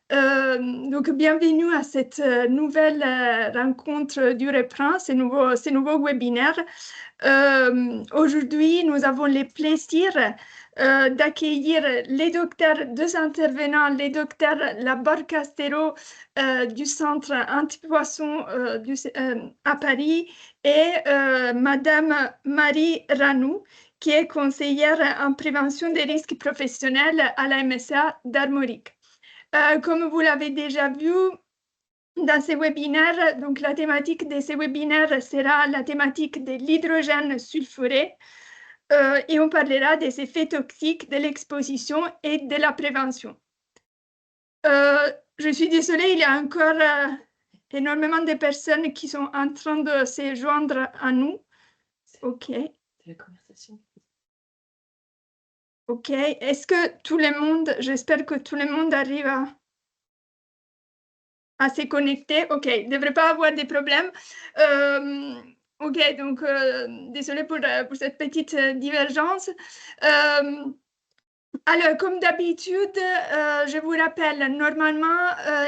Donc bienvenue à cette nouvelle rencontre du Reprin, ce nouveau webinaire. Aujourd'hui, nous avons le plaisir d'accueillir les docteurs, deux intervenants, les docteurs Labar Castero du Centre Antipoisson à Paris et Madame Marie Ranou, qui est conseillère en prévention des risques professionnels à la MSA d'Armorique. Comme vous l'avez déjà vu dans ces webinaires, donc la thématique de ces webinaires sera la thématique de l'hydrogène sulfuré et on parlera des effets toxiques de l'exposition et de la prévention. Je suis désolée, il y a encore énormément de personnes qui sont en train de se joindre à nous. OK. C'est la conversation. OK. Est-ce que tout le monde, j'espère que tout le monde arrive à se connecter? OK, il ne devrait pas avoir de problèmes. OK, donc désolée pour cette petite divergence. Alors, comme d'habitude, je vous rappelle, normalement,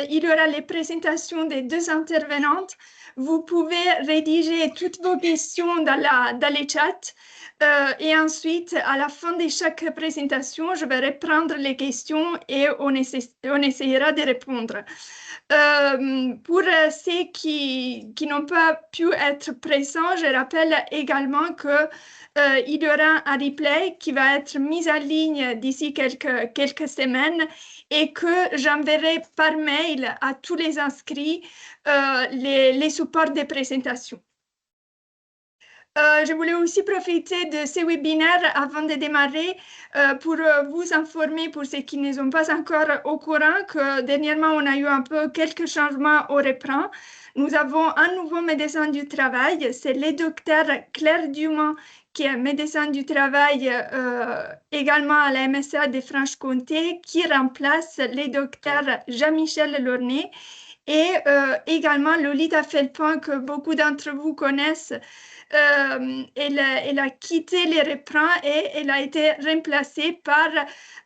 il y aura les présentations des deux intervenantes. Vous pouvez rédiger toutes vos questions dans les chats. Et ensuite, à la fin de chaque présentation, je vais reprendre les questions et on essayera de répondre. Pour ceux qui n'ont pas pu être présents, je rappelle également que il y aura un replay qui va être mis en ligne d'ici quelques semaines et que j'enverrai par mail à tous les inscrits les supports des présentations. Je voulais aussi profiter de ces webinaires avant de démarrer pour vous informer, pour ceux qui ne sont pas encore au courant, que dernièrement, on a eu un peu quelques changements au Reprin. Nous avons un nouveau médecin du travail, c'est le docteur Claire Dumont, qui est médecin du travail également à la MSA de Franche-Comté, qui remplace le docteur Jean-Michel Lornay et également Lolita Felpin, que beaucoup d'entre vous connaissent. Elle a quitté les reprends et elle a été remplacée par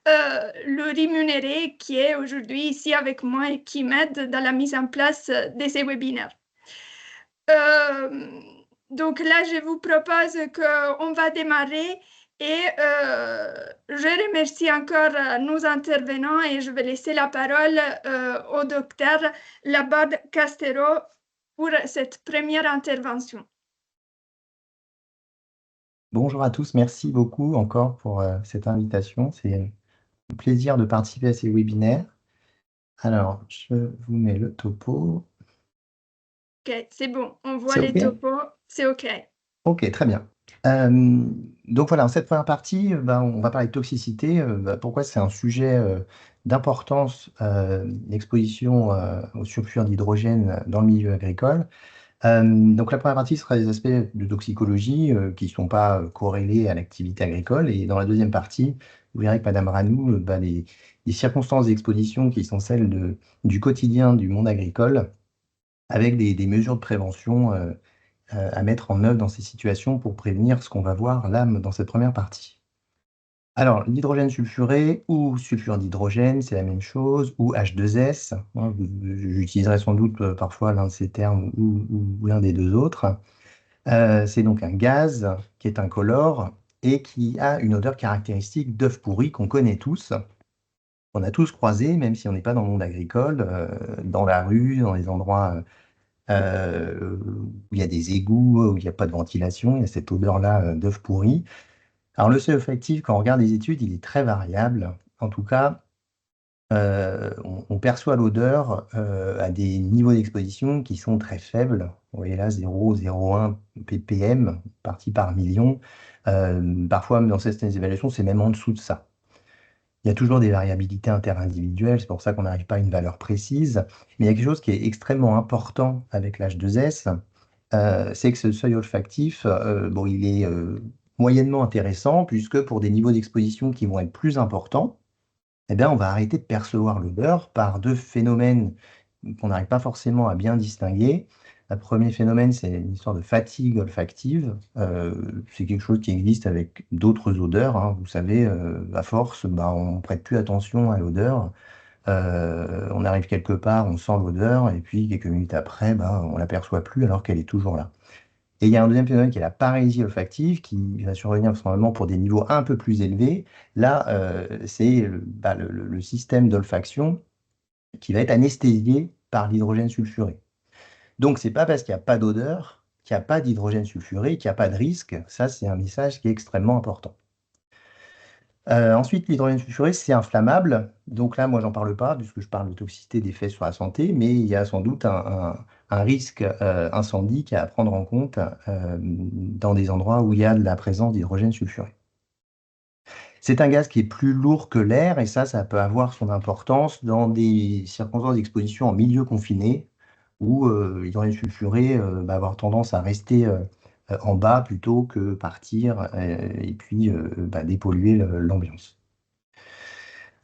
le rémunéré qui est aujourd'hui ici avec moi et qui m'aide dans la mise en place de ces webinaires. Donc là, je vous propose qu'on va démarrer et je remercie encore nos intervenants et je vais laisser la parole au docteur Labar Castero pour cette première intervention. Bonjour à tous, merci beaucoup encore pour cette invitation. C'est un plaisir de participer à ces webinaires. Alors, je vous mets le topo. Ok, c'est bon, on voit C'est les OK? topos, c'est OK. OK, très bien. Donc voilà, dans cette première partie, on va parler de toxicité. Pourquoi c'est un sujet d'importance, l'exposition au sulfure d'hydrogène dans le milieu agricole. Donc la première partie sera des aspects de toxicologie qui ne sont pas corrélés à l'activité agricole. Et dans la deuxième partie, vous verrez que Madame Ranou, les circonstances d'exposition qui sont celles du quotidien du monde agricole, avec des mesures de prévention à mettre en œuvre dans ces situations pour prévenir ce qu'on va voir là dans cette première partie. Alors, l'hydrogène sulfuré ou sulfure d'hydrogène, c'est la même chose, ou H2S. J'utiliserai sans doute parfois l'un de ces termes ou l'un des deux autres. C'est donc un gaz qui est incolore et qui a une odeur caractéristique d'œuf pourri qu'on connaît tous. On a tous croisé, même si on n'est pas dans le monde agricole, dans la rue, dans les endroits où il y a des égouts, où il n'y a pas de ventilation, il y a cette odeur-là d'œuf pourri. Alors, le seuil olfactif, quand on regarde les études, il est très variable. En tout cas, on perçoit l'odeur à des niveaux d'exposition qui sont très faibles. Vous voyez là, 0,01 ppm, partie par million. Parfois, dans certaines évaluations, c'est même en dessous de ça. Il y a toujours des variabilités interindividuelles, c'est pour ça qu'on n'arrive pas à une valeur précise. Mais il y a quelque chose qui est extrêmement important avec l'H2S, c'est que ce seuil olfactif, il est moyennement intéressant, puisque pour des niveaux d'exposition qui vont être plus importants, eh bien, on va arrêter de percevoir l'odeur par deux phénomènes qu'on n'arrive pas forcément à bien distinguer. Le premier phénomène, c'est une histoire de fatigue olfactive. C'est quelque chose qui existe avec d'autres odeurs, hein. Vous savez, à force, on ne prête plus attention à l'odeur. On arrive quelque part, on sent l'odeur, et puis quelques minutes après, ben, on ne l'aperçoit plus alors qu'elle est toujours là. Et il y a un deuxième phénomène qui est la paralysie olfactive, qui va survenir normalement pour des niveaux un peu plus élevés. Là, c'est le système d'olfaction qui va être anesthésié par l'hydrogène sulfuré. Donc, ce n'est pas parce qu'il n'y a pas d'odeur qu'il n'y a pas d'hydrogène sulfuré, qu'il n'y a pas de risque. Ça, c'est un message qui est extrêmement important. Ensuite, l'hydrogène sulfuré, c'est inflammable. Donc là, moi, j'en parle pas, puisque je parle de toxicité d'effets sur la santé, mais il y a sans doute un risque incendie qui est à prendre en compte dans des endroits où il y a de la présence d'hydrogène sulfuré. C'est un gaz qui est plus lourd que l'air, et ça peut avoir son importance dans des circonstances d'exposition en milieu confiné, où l'hydrogène sulfuré va avoir tendance à rester en bas plutôt que partir et puis dépolluer l'ambiance.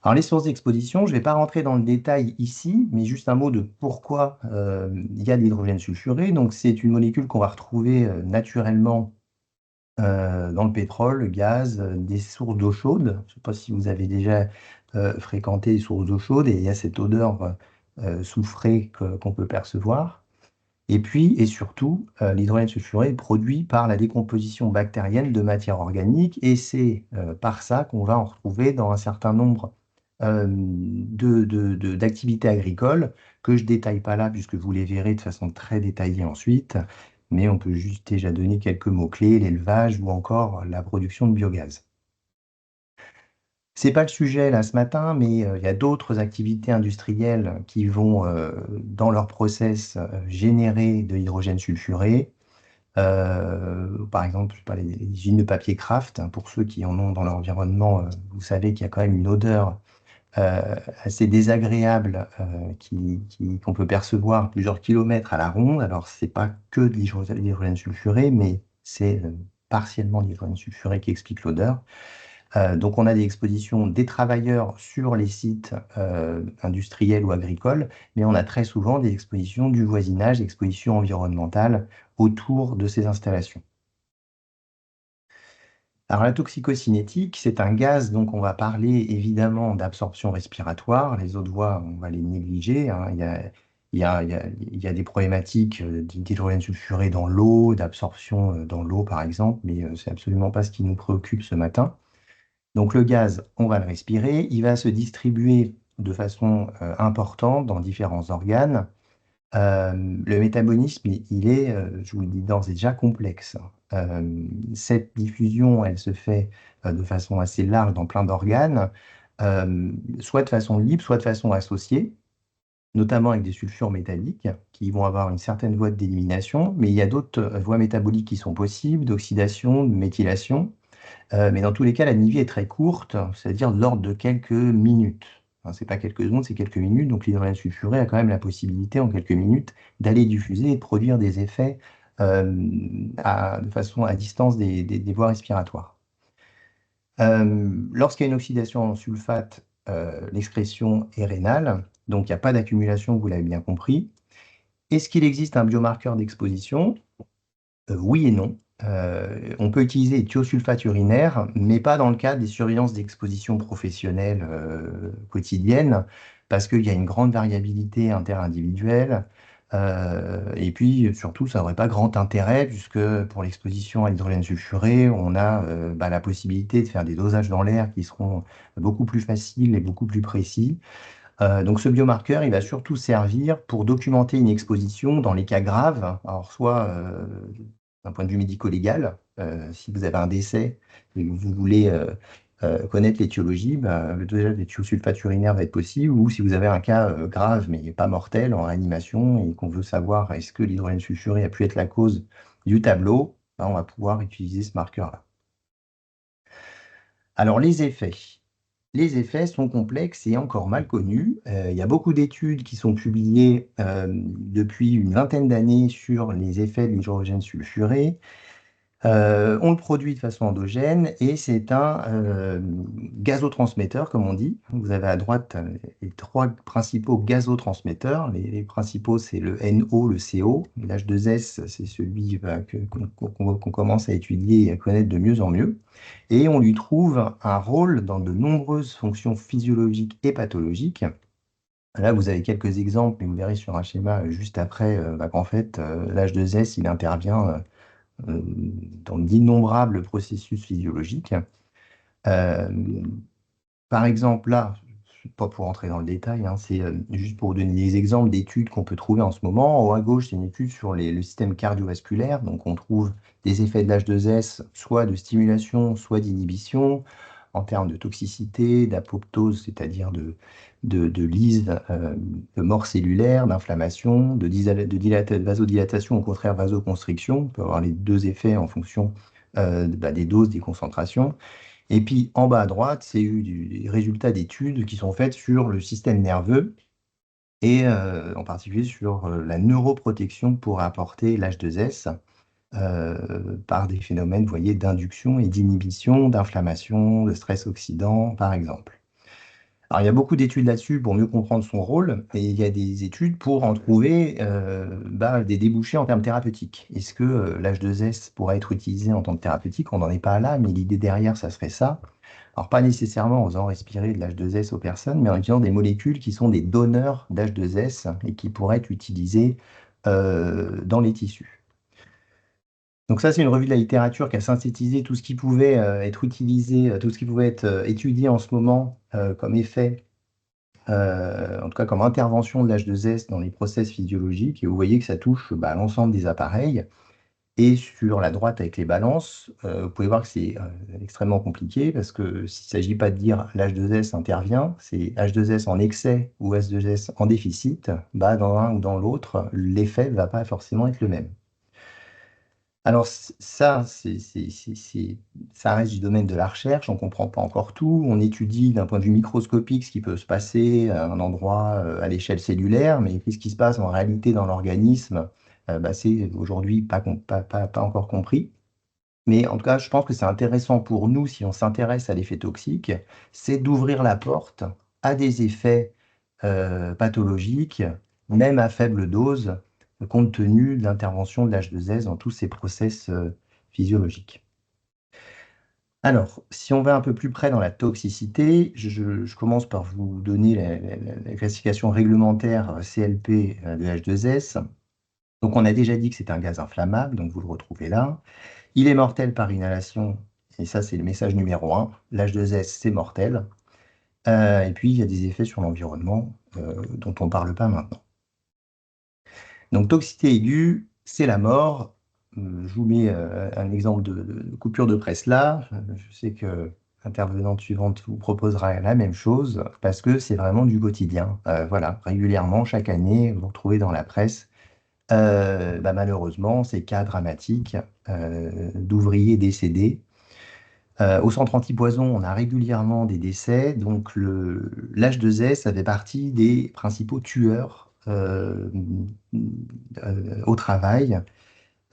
Alors, les sources d'exposition, je ne vais pas rentrer dans le détail ici, mais juste un mot de pourquoi il y a de l'hydrogène sulfuré. Donc, c'est une molécule qu'on va retrouver naturellement dans le pétrole, le gaz, des sources d'eau chaude. Je ne sais pas si vous avez déjà fréquenté les sources d'eau chaude, et il y a cette odeur soufrée qu'on peut percevoir. Et puis, et surtout, l'hydrogène sulfuré est produit par la décomposition bactérienne de matière organique, et c'est par ça qu'on va en retrouver dans un certain nombre d'activités agricoles que je ne détaille pas là, puisque vous les verrez de façon très détaillée ensuite, mais on peut juste déjà donner quelques mots-clés, l'élevage ou encore la production de biogaz. C'est pas le sujet là ce matin, mais il y a d'autres activités industrielles qui vont, dans leur process, générer de l'hydrogène sulfuré. Par exemple, je sais pas, les usines de papier Kraft, hein, pour ceux qui en ont dans leur environnement, vous savez qu'il y a quand même une odeur assez désagréable qu'on peut percevoir plusieurs kilomètres à la ronde. Alors, c'est pas que de l'hydrogène sulfuré, mais c'est partiellement l'hydrogène sulfuré qui explique l'odeur. Donc, on a des expositions des travailleurs sur les sites industriels ou agricoles, mais on a très souvent des expositions du voisinage, des expositions environnementales autour de ces installations. Alors, la toxicocinétique, c'est un gaz, donc on va parler évidemment d'absorption respiratoire. Les autres voies, on va les négliger, hein. Il y a des problématiques d'hydrogène sulfuré dans l'eau, d'absorption dans l'eau par exemple, mais c'est absolument pas ce qui nous préoccupe ce matin. Donc le gaz, on va le respirer, il va se distribuer de façon importante dans différents organes. Le métabolisme, il est, je vous le dis d'ores et déjà, complexe. Cette diffusion, elle se fait de façon assez large dans plein d'organes, soit de façon libre, soit de façon associée, notamment avec des sulfures métalliques qui vont avoir une certaine voie d'élimination, mais il y a d'autres voies métaboliques qui sont possibles, d'oxydation, de méthylation. Mais dans tous les cas, la vie est très courte, c'est-à-dire de l'ordre de quelques minutes. Enfin, ce n'est pas quelques secondes, c'est quelques minutes. Donc l'hydrogène sulfuré a quand même la possibilité, en quelques minutes, d'aller diffuser et de produire des effets de façon à distance des voies respiratoires. Lorsqu'il y a une oxydation en sulfate, l'excrétion est rénale, donc il n'y a pas d'accumulation, vous l'avez bien compris. Est-ce qu'il existe un biomarqueur d'exposition? Oui et non. On peut utiliser les thiosulfates urinaires, mais pas dans le cadre des surveillances d'exposition professionnelle quotidiennes, parce qu'il y a une grande variabilité interindividuelle. Et puis, surtout, ça n'aurait pas grand intérêt, puisque pour l'exposition à l'hydrogène sulfuré, on a la possibilité de faire des dosages dans l'air qui seront beaucoup plus faciles et beaucoup plus précis. Donc ce biomarqueur, il va surtout servir pour documenter une exposition dans les cas graves, alors soit d'un point de vue médico-légal, si vous avez un décès et que vous voulez connaître l'étiologie, le dosage des thiosulfates urinaires va être possible, ou si vous avez un cas grave mais pas mortel en réanimation et qu'on veut savoir est-ce que l'hydrogène sulfuré a pu être la cause du tableau, on va pouvoir utiliser ce marqueur-là. Alors les effets. Les effets sont complexes et encore mal connus. Il y a beaucoup d'études qui sont publiées depuis une vingtaine d'années sur les effets de l'hydrogène sulfuré. On le produit de façon endogène et c'est un gazotransmetteur, comme on dit. Vous avez à droite les trois principaux gazotransmetteurs. Les principaux, c'est le NO, le CO. L'H2S, c'est celui qu'on commence à étudier et à connaître de mieux en mieux. Et on lui trouve un rôle dans de nombreuses fonctions physiologiques et pathologiques. Là, vous avez quelques exemples, et vous verrez sur un schéma juste après qu'en fait, l'H2S, il intervient dans d'innombrables processus physiologiques. Euh, Par exemple, là, pas pour entrer dans le détail, hein, c'est juste pour vous donner des exemples d'études qu'on peut trouver en ce moment. En haut à gauche, c'est une étude sur le système cardiovasculaire. Donc, on trouve des effets de l'H2S, soit de stimulation, soit d'inhibition, en termes de toxicité, d'apoptose, c'est-à-dire de lyse, de mort cellulaire, d'inflammation, de vasodilatation, au contraire vasoconstriction. On peut avoir les deux effets en fonction des doses, des concentrations. Et puis en bas à droite, c'est eu des résultats d'études qui sont faites sur le système nerveux et en particulier sur la neuroprotection pour apporter l'H2S par des phénomènes, vous voyez, d'induction et d'inhibition, d'inflammation, de stress oxydant, par exemple. Alors, il y a beaucoup d'études là-dessus pour mieux comprendre son rôle, et il y a des études pour en trouver des débouchés en termes thérapeutiques. Est-ce que l'H2S pourrait être utilisé en tant que thérapeutique? On n'en est pas là, mais l'idée derrière, ça serait ça. Alors, pas nécessairement en faisant respirer de l'H2S aux personnes, mais en utilisant des molécules qui sont des donneurs d'H2S et qui pourraient être utilisées dans les tissus. Donc ça, c'est une revue de la littérature qui a synthétisé tout ce qui pouvait être utilisé, tout ce qui pouvait être étudié en ce moment comme effet, en tout cas comme intervention de l'H2S dans les process physiologiques. Et vous voyez que ça touche l'ensemble des appareils. Et sur la droite avec les balances, vous pouvez voir que c'est extrêmement compliqué parce que s'il ne s'agit pas de dire l'H2S intervient, c'est H2S en excès ou H2S en déficit, dans l'un ou dans l'autre, l'effet ne va pas forcément être le même. Alors ça, ça reste du domaine de la recherche, on ne comprend pas encore tout, on étudie d'un point de vue microscopique ce qui peut se passer à un endroit à l'échelle cellulaire, mais qu'est-ce qui se passe en réalité dans l'organisme, c'est aujourd'hui pas encore compris. Mais en tout cas, je pense que c'est intéressant pour nous, si on s'intéresse à l'effet toxique, c'est d'ouvrir la porte à des effets pathologiques, même à faible dose, compte tenu de l'intervention de l'H2S dans tous ces process physiologiques. Alors, si on va un peu plus près dans la toxicité, je commence par vous donner la classification réglementaire CLP de H2S. Donc, on a déjà dit que c'est un gaz inflammable, donc vous le retrouvez là. Il est mortel par inhalation, et ça, c'est le message numéro 1. L'H2S, c'est mortel. Et puis, il y a des effets sur l'environnement dont on ne parle pas maintenant. Donc, toxicité aiguë, c'est la mort. Je vous mets un exemple de coupure de presse là. Je sais que l'intervenante suivante vous proposera la même chose parce que c'est vraiment du quotidien. Voilà, régulièrement, chaque année, vous retrouvez dans la presse malheureusement ces cas dramatiques d'ouvriers décédés. Au centre antipoison, on a régulièrement des décès, donc l'H2S, ça fait partie des principaux tueurs au travail.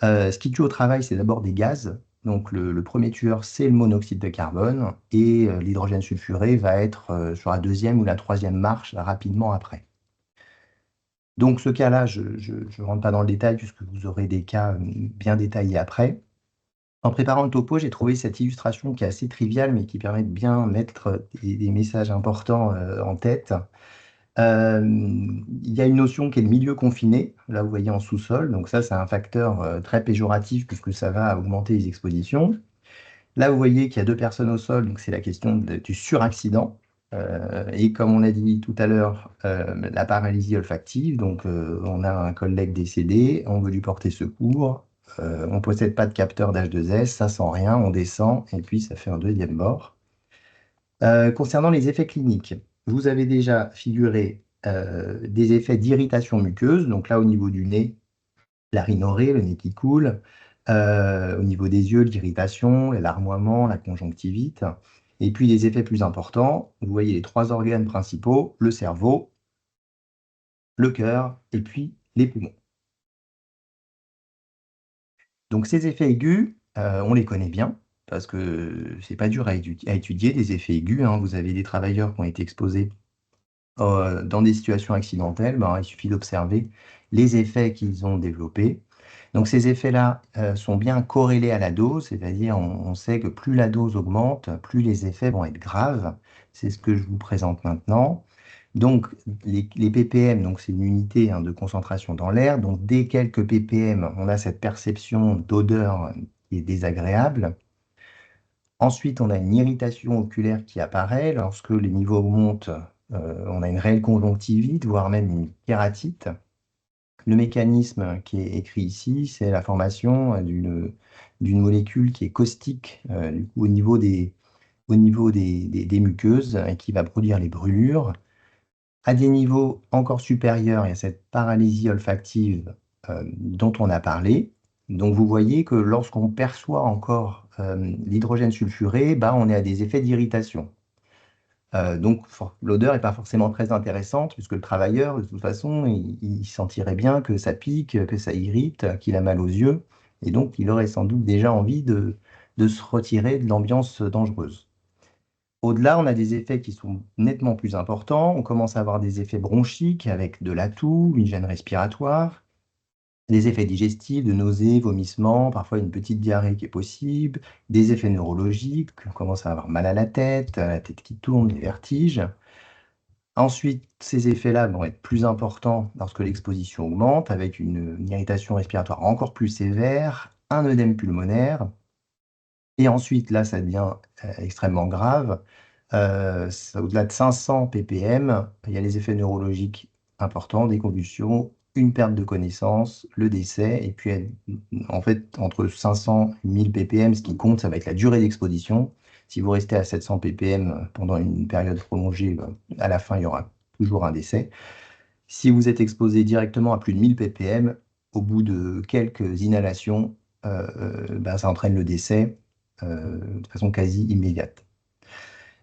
Ce qui tue au travail, c'est d'abord des gaz. Donc le premier tueur, c'est le monoxyde de carbone, et l'hydrogène sulfuré va être sur la deuxième ou la troisième marche rapidement après. Donc ce cas-là, je ne rentre pas dans le détail puisque vous aurez des cas bien détaillés après. En préparant le topo, j'ai trouvé cette illustration qui est assez triviale, mais qui permet de bien mettre des messages importants en tête. Il y a une notion qui est le milieu confiné, là vous voyez en sous-sol, donc ça c'est un facteur très péjoratif puisque ça va augmenter les expositions. Là vous voyez qu'il y a 2 personnes au sol, donc c'est la question du suraccident. Et comme on a dit tout à l'heure, la paralysie olfactive, donc on a un collègue décédé, on veut lui porter secours, on ne possède pas de capteur d'H2S, ça sent rien, on descend, et puis ça fait un deuxième mort. Concernant les effets cliniques, vous avez déjà figuré des effets d'irritation muqueuse, donc là au niveau du nez, la rhinorrhée, le nez qui coule, au niveau des yeux, l'irritation, larmoiement, la conjonctivite, et puis les effets plus importants, vous voyez les 3 organes principaux, le cerveau, le cœur, et puis les poumons. Donc ces effets aigus, on les connaît bien, parce que c'est pas dur à étudier des effets aigus, hein. Vous avez des travailleurs qui ont été exposés dans des situations accidentelles, il suffit d'observer les effets qu'ils ont développés. Donc ces effets-là sont bien corrélés à la dose, c'est-à-dire on sait que plus la dose augmente, plus les effets vont être graves. C'est ce que je vous présente maintenant. Donc, les ppm, donc c'est une unité hein, de concentration dans l'air. Donc, dès quelques ppm, on a cette perception d'odeur qui est désagréable. Ensuite, on a une irritation oculaire qui apparaît. Lorsque les niveaux augmentent, on a une réelle conjonctivite, voire même une kératite. Le mécanisme qui est écrit ici, c'est la formation d'une molécule qui est caustique du coup, au niveau des muqueuses et qui va produire les brûlures. À des niveaux encore supérieurs, il y a cette paralysie olfactive dont on a parlé. Donc vous voyez que lorsqu'on perçoit encore l'hydrogène sulfuré, bah, on est à des effets d'irritation. Donc l'odeur n'est pas forcément très intéressante puisque le travailleur, de toute façon, il sentirait bien que ça pique, que ça irrite, qu'il a mal aux yeux. Et donc il aurait sans doute déjà envie de se retirer de l'ambiance dangereuse. Au-delà, on a des effets qui sont nettement plus importants. On commence à avoir des effets bronchiques avec de la toux, une gêne respiratoire, des effets digestifs, de nausées, vomissements, parfois une petite diarrhée qui est possible, des effets neurologiques, on commence à avoir mal à la tête qui tourne, des vertiges. Ensuite, ces effets-là vont être plus importants lorsque l'exposition augmente, avec une irritation respiratoire encore plus sévère, un œdème pulmonaire. Et ensuite, là, ça devient extrêmement grave. Au-delà de 500 ppm, il y a les effets neurologiques importants, des convulsions, une perte de connaissance, le décès. Et puis, en fait, entre 500 et 1000 ppm, ce qui compte, ça va être la durée d'exposition. Si vous restez à 700 ppm pendant une période prolongée, à la fin, il y aura toujours un décès. Si vous êtes exposé directement à plus de 1000 ppm, au bout de quelques inhalations, ça entraîne le décès de façon quasi immédiate.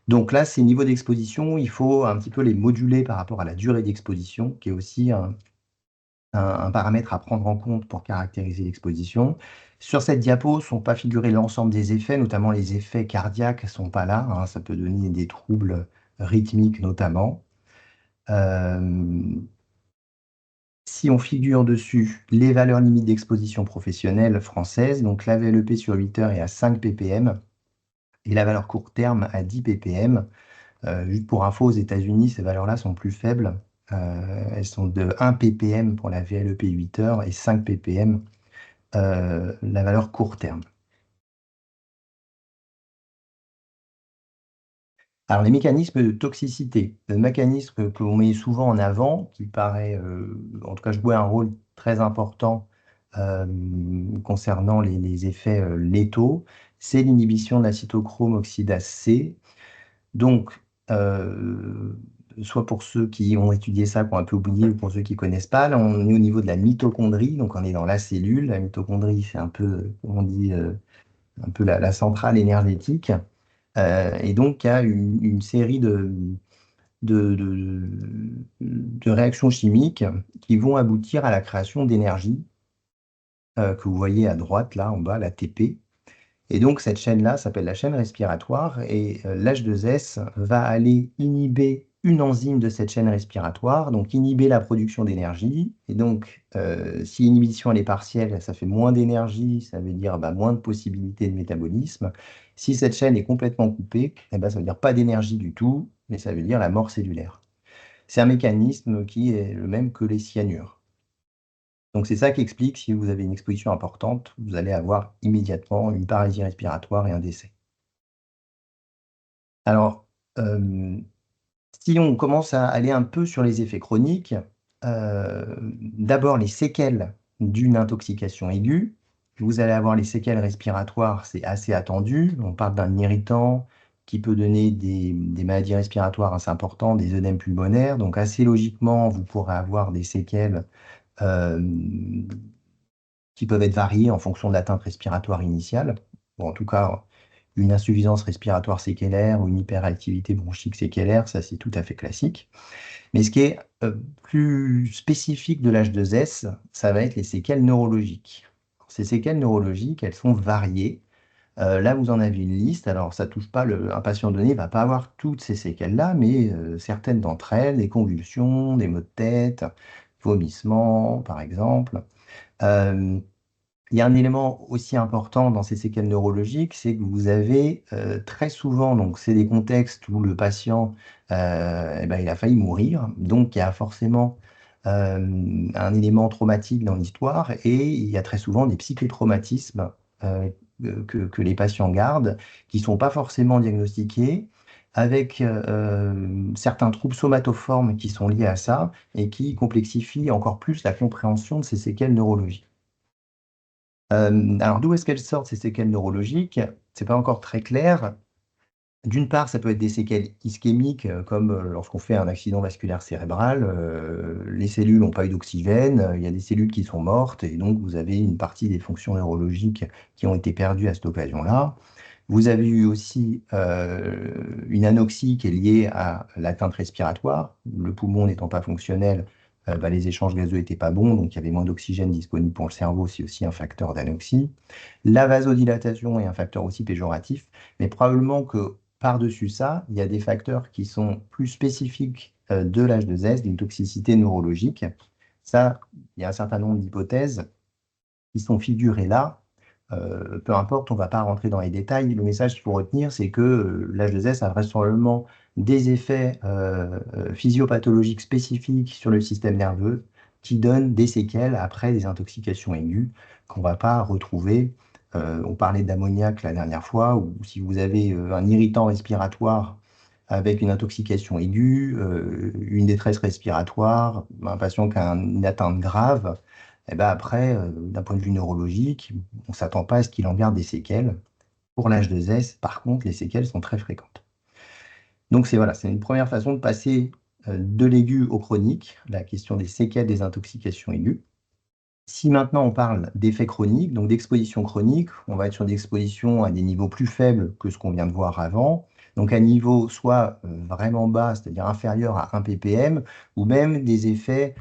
Donc là, ces niveaux d'exposition, il faut un petit peu les moduler par rapport à la durée d'exposition, qui est aussi un paramètre à prendre en compte pour caractériser l'exposition. Sur cette diapo, ne sont pas figurés l'ensemble des effets, notamment les effets cardiaques ne sont pas là, hein, ça peut donner des troubles rythmiques notamment. Si on figure dessus les valeurs limites d'exposition professionnelle françaises, donc la VLEP sur 8 heures est à 5 ppm et la valeur court terme à 10 ppm. Juste pour info, aux États-Unis, ces valeurs-là sont plus faibles. Elles sont de 1 ppm pour la VLEP 8 heures et 5 ppm la valeur court terme. Alors, les mécanismes de toxicité, le mécanisme que l'on met souvent en avant, qui paraît, en tout cas, jouer un rôle très important concernant les effets létaux, c'est l'inhibition de la cytochrome oxydase C. Donc, soit pour ceux qui ont étudié ça, qui ont un peu oublié, ou pour ceux qui ne connaissent pas, là, on est au niveau de la mitochondrie, donc on est dans la cellule. La mitochondrie, c'est un peu, comme on dit, un peu la centrale énergétique. Et donc, il y a une série de réactions chimiques qui vont aboutir à la création d'énergie que vous voyez à droite, là, en bas, la TP. Et donc, cette chaîne-là s'appelle la chaîne respiratoire et l'H2S va aller inhiber une enzyme de cette chaîne respiratoire, donc inhiber la production d'énergie. Et donc, si l'inhibition elle est partielle, ça fait moins d'énergie, ça veut dire moins de possibilités de métabolisme. Si cette chaîne est complètement coupée, ça veut dire pas d'énergie du tout, mais ça veut dire la mort cellulaire. C'est un mécanisme qui est le même que les cyanures. Donc c'est ça qui explique, si vous avez une exposition importante, vous allez avoir immédiatement une paralysie respiratoire et un décès. Alors, si on commence à aller un peu sur les effets chroniques, d'abord les séquelles d'une intoxication aiguë. Vous allez avoir les séquelles respiratoires, c'est assez attendu. On parle d'un irritant qui peut donner des maladies respiratoires assez importantes, des œdèmes pulmonaires. Donc assez logiquement, vous pourrez avoir des séquelles qui peuvent être variées en fonction de l'atteinte respiratoire initiale. Bon, en tout cas, une insuffisance respiratoire séquelaire ou une hyperactivité bronchique séquelaire, ça c'est tout à fait classique. Mais ce qui est plus spécifique de l'H2S, ça va être les séquelles neurologiques. Ces séquelles neurologiques, elles sont variées. Là, vous en avez une liste. Alors, ça touche pas un patient donné, ne va pas avoir toutes ces séquelles-là, mais certaines d'entre elles, des convulsions, des maux de tête, vomissements, par exemple. il y a un élément aussi important dans ces séquelles neurologiques, c'est que vous avez très souvent, donc c'est des contextes où le patient, eh ben, il a failli mourir, donc il y a forcément un élément traumatique dans l'histoire et il y a très souvent des psychotraumatismes que les patients gardent, qui ne sont pas forcément diagnostiqués, avec certains troubles somatoformes qui sont liés à ça et qui complexifient encore plus la compréhension de ces séquelles neurologiques. Alors, d'où est-ce qu'elles sortent, ces séquelles neurologiques? C'est pas encore très clair. D'une part, ça peut être des séquelles ischémiques, comme lorsqu'on fait un accident vasculaire cérébral, les cellules n'ont pas eu d'oxygène, il y a des cellules qui sont mortes, et donc vous avez une partie des fonctions neurologiques qui ont été perdues à cette occasion-là. Vous avez eu aussi une anoxie qui est liée à l'atteinte respiratoire. Le poumon n'étant pas fonctionnel, bah, les échanges gazeux n'étaient pas bons, donc il y avait moins d'oxygène disponible pour le cerveau, c'est aussi un facteur d'anoxie. La vasodilatation est un facteur aussi péjoratif, mais probablement que par-dessus ça, il y a des facteurs qui sont plus spécifiques de l'H2S, d'une toxicité neurologique. Ça, il y a un certain nombre d'hypothèses qui sont figurées là. Peu importe, on ne va pas rentrer dans les détails. Le message qu'il faut retenir, c'est que l'H2S a vraisemblablement des effets physiopathologiques spécifiques sur le système nerveux qui donnent des séquelles après des intoxications aiguës qu'on ne va pas retrouver. On parlait d'ammoniac la dernière fois, ou si vous avez un irritant respiratoire avec une intoxication aiguë, une détresse respiratoire, un patient qui a une atteinte grave, et ben après, d'un point de vue neurologique, on ne s'attend pas à ce qu'il en garde des séquelles. Pour l'H2S, par contre, les séquelles sont très fréquentes. Donc voilà, c'est une première façon de passer de l'aigu au chronique, la question des séquelles des intoxications aiguës. Si maintenant on parle d'effets chroniques, donc d'exposition chronique, on va être sur des expositions à des niveaux plus faibles que ce qu'on vient de voir avant, donc à niveau soit vraiment bas, c'est-à-dire inférieur à 1 ppm, ou même des effets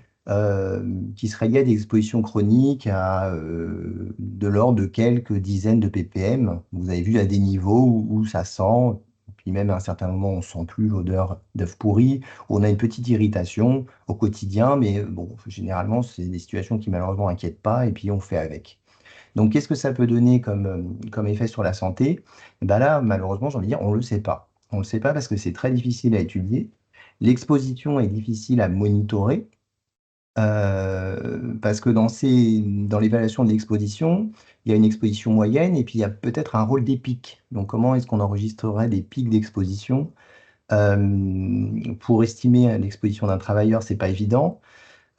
qui seraient liés à des expositions chroniques à de l'ordre de quelques dizaines de ppm. Vous avez vu à des niveaux où ça sent, puis même à un certain moment on ne sent plus l'odeur d'œuf pourri, on a une petite irritation au quotidien, mais bon, généralement, c'est des situations qui malheureusement n'inquiètent pas, et puis on fait avec. Donc, qu'est-ce que ça peut donner comme effet sur la santé? Et ben là, malheureusement, j'ai envie de dire, on ne le sait pas. On ne le sait pas parce que c'est très difficile à étudier. L'exposition est difficile à monitorer, parce que dans l'évaluation de l'exposition, il y a une exposition moyenne, et puis il y a peut-être un rôle des pics. Donc, comment est-ce qu'on enregistrerait des pics d'exposition? Pour estimer l'exposition d'un travailleur, c'est pas évident.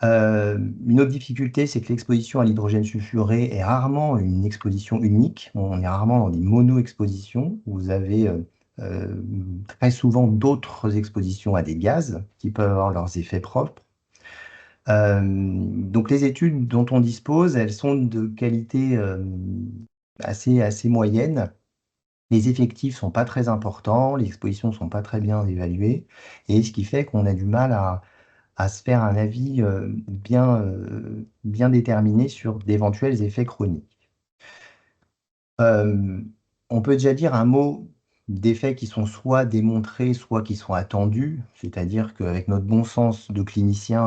Une autre difficulté, c'est que l'exposition à l'hydrogène sulfuré est rarement une exposition unique. On est rarement dans des mono-expositions. Vous avez euh, très souvent d'autres expositions à des gaz qui peuvent avoir leurs effets propres. Donc les études dont on dispose, elles sont de qualité assez moyenne. Les effectifs sont pas très importants, les expositions sont pas très bien évaluées, et ce qui fait qu'on a du mal à se faire un avis bien déterminé sur d'éventuels effets chroniques. Euh, on peut déjà dire un mot d'effets qui sont soit démontrés, soit qui sont attendus, c'est-à-dire qu'avec notre bon sens de clinicien,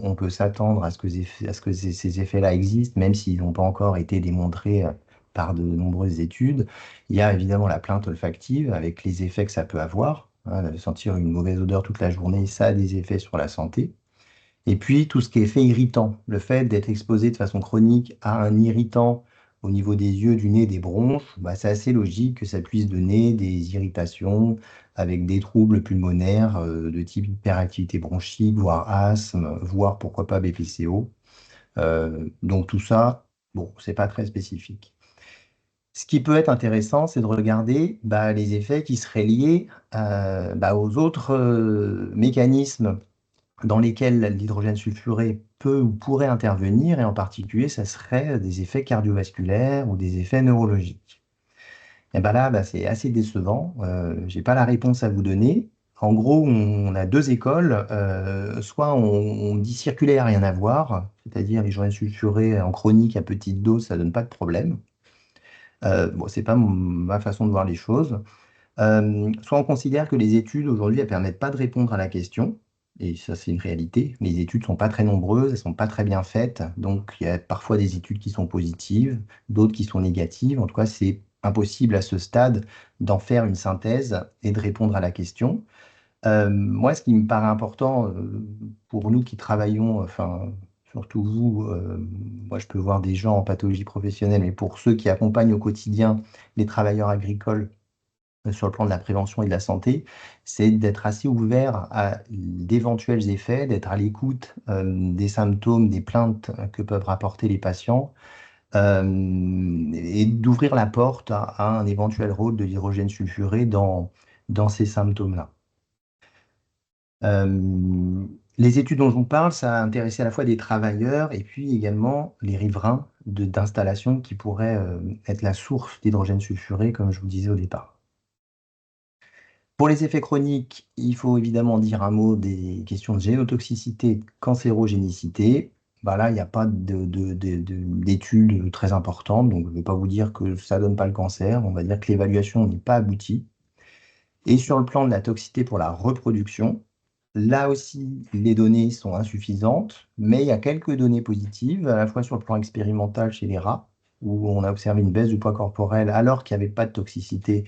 on peut s'attendre à ce que ces effets-là existent, même s'ils n'ont pas encore été démontrés par de nombreuses études. Il y a évidemment la plainte olfactive avec les effets que ça peut avoir. Hein, sentir une mauvaise odeur toute la journée, ça a des effets sur la santé. Et puis, tout ce qui est effet irritant, le fait d'être exposé de façon chronique à un irritant au niveau des yeux, du nez, des bronches, bah, c'est assez logique que ça puisse donner des irritations avec des troubles pulmonaires de type hyperactivité bronchique, voire asthme, voire pourquoi pas BPCO. Donc tout ça, bon, c'est pas très spécifique. Ce qui peut être intéressant, c'est de regarder bah, les effets qui seraient liés bah, aux autres mécanismes dans lesquels l'hydrogène sulfuré peut ou pourrait intervenir, et en particulier, ça serait des effets cardiovasculaires ou des effets neurologiques. Et ben là, bah, c'est assez décevant. Je n'ai pas la réponse à vous donner. En gros, on a deux écoles. Soit on dit circulaire, rien à voir, c'est-à-dire l'hydrogène sulfuré en chronique à petite dose, ça donne pas de problème. Bon, c'est pas ma façon de voir les choses. Soit on considère que les études aujourd'hui, elles permettent pas de répondre à la question, et ça c'est une réalité. Les études ne sont pas très nombreuses, elles ne sont pas très bien faites, donc il y a parfois des études qui sont positives, d'autres qui sont négatives. En tout cas, c'est impossible à ce stade d'en faire une synthèse et de répondre à la question. Moi, ce qui me paraît important pour nous qui travaillons, enfin, surtout vous, moi je peux voir des gens en pathologie professionnelle, mais pour ceux qui accompagnent au quotidien les travailleurs agricoles sur le plan de la prévention et de la santé, c'est d'être assez ouvert à d'éventuels effets, d'être à l'écoute des symptômes, des plaintes que peuvent rapporter les patients, et d'ouvrir la porte à un éventuel rôle de l'hydrogène sulfuré dans ces symptômes-là. Les études dont je vous parle, ça a intéressé à la fois des travailleurs et puis également les riverains d'installations qui pourraient être la source d'hydrogène sulfuré, comme je vous disais au départ. Pour les effets chroniques, il faut évidemment dire un mot des questions de génotoxicité, de cancérogénicité. Bah là, il n'y a pas d'études très importantes, donc je ne vais pas vous dire que ça ne donne pas le cancer, on va dire que l'évaluation n'est pas aboutie. Et sur le plan de la toxicité pour la reproduction, là aussi, les données sont insuffisantes, mais il y a quelques données positives, à la fois sur le plan expérimental chez les rats, où on a observé une baisse du poids corporel alors qu'il n'y avait pas de toxicité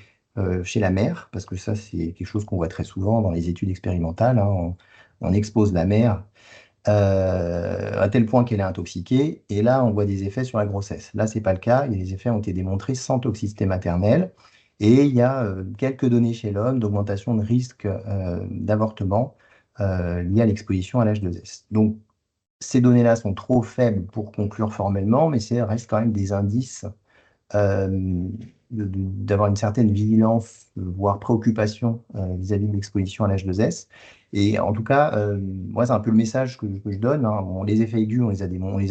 chez la mère, parce que ça, c'est quelque chose qu'on voit très souvent dans les études expérimentales, hein. On expose la mère à tel point qu'elle est intoxiquée, et là, on voit des effets sur la grossesse. Là, ce n'est pas le cas, les effets ont été démontrés sans toxicité maternelle, et il y a quelques données chez l'homme d'augmentation de risque d'avortement lié à l'exposition à l'H2S. Donc, ces données-là sont trop faibles pour conclure formellement, mais ça reste quand même des indices d'avoir une certaine vigilance, voire préoccupation vis-à-vis de l'exposition à l'H2S. Et en tout cas, moi, c'est un peu le message que je donne, hein. Bon, les effets aigus, on les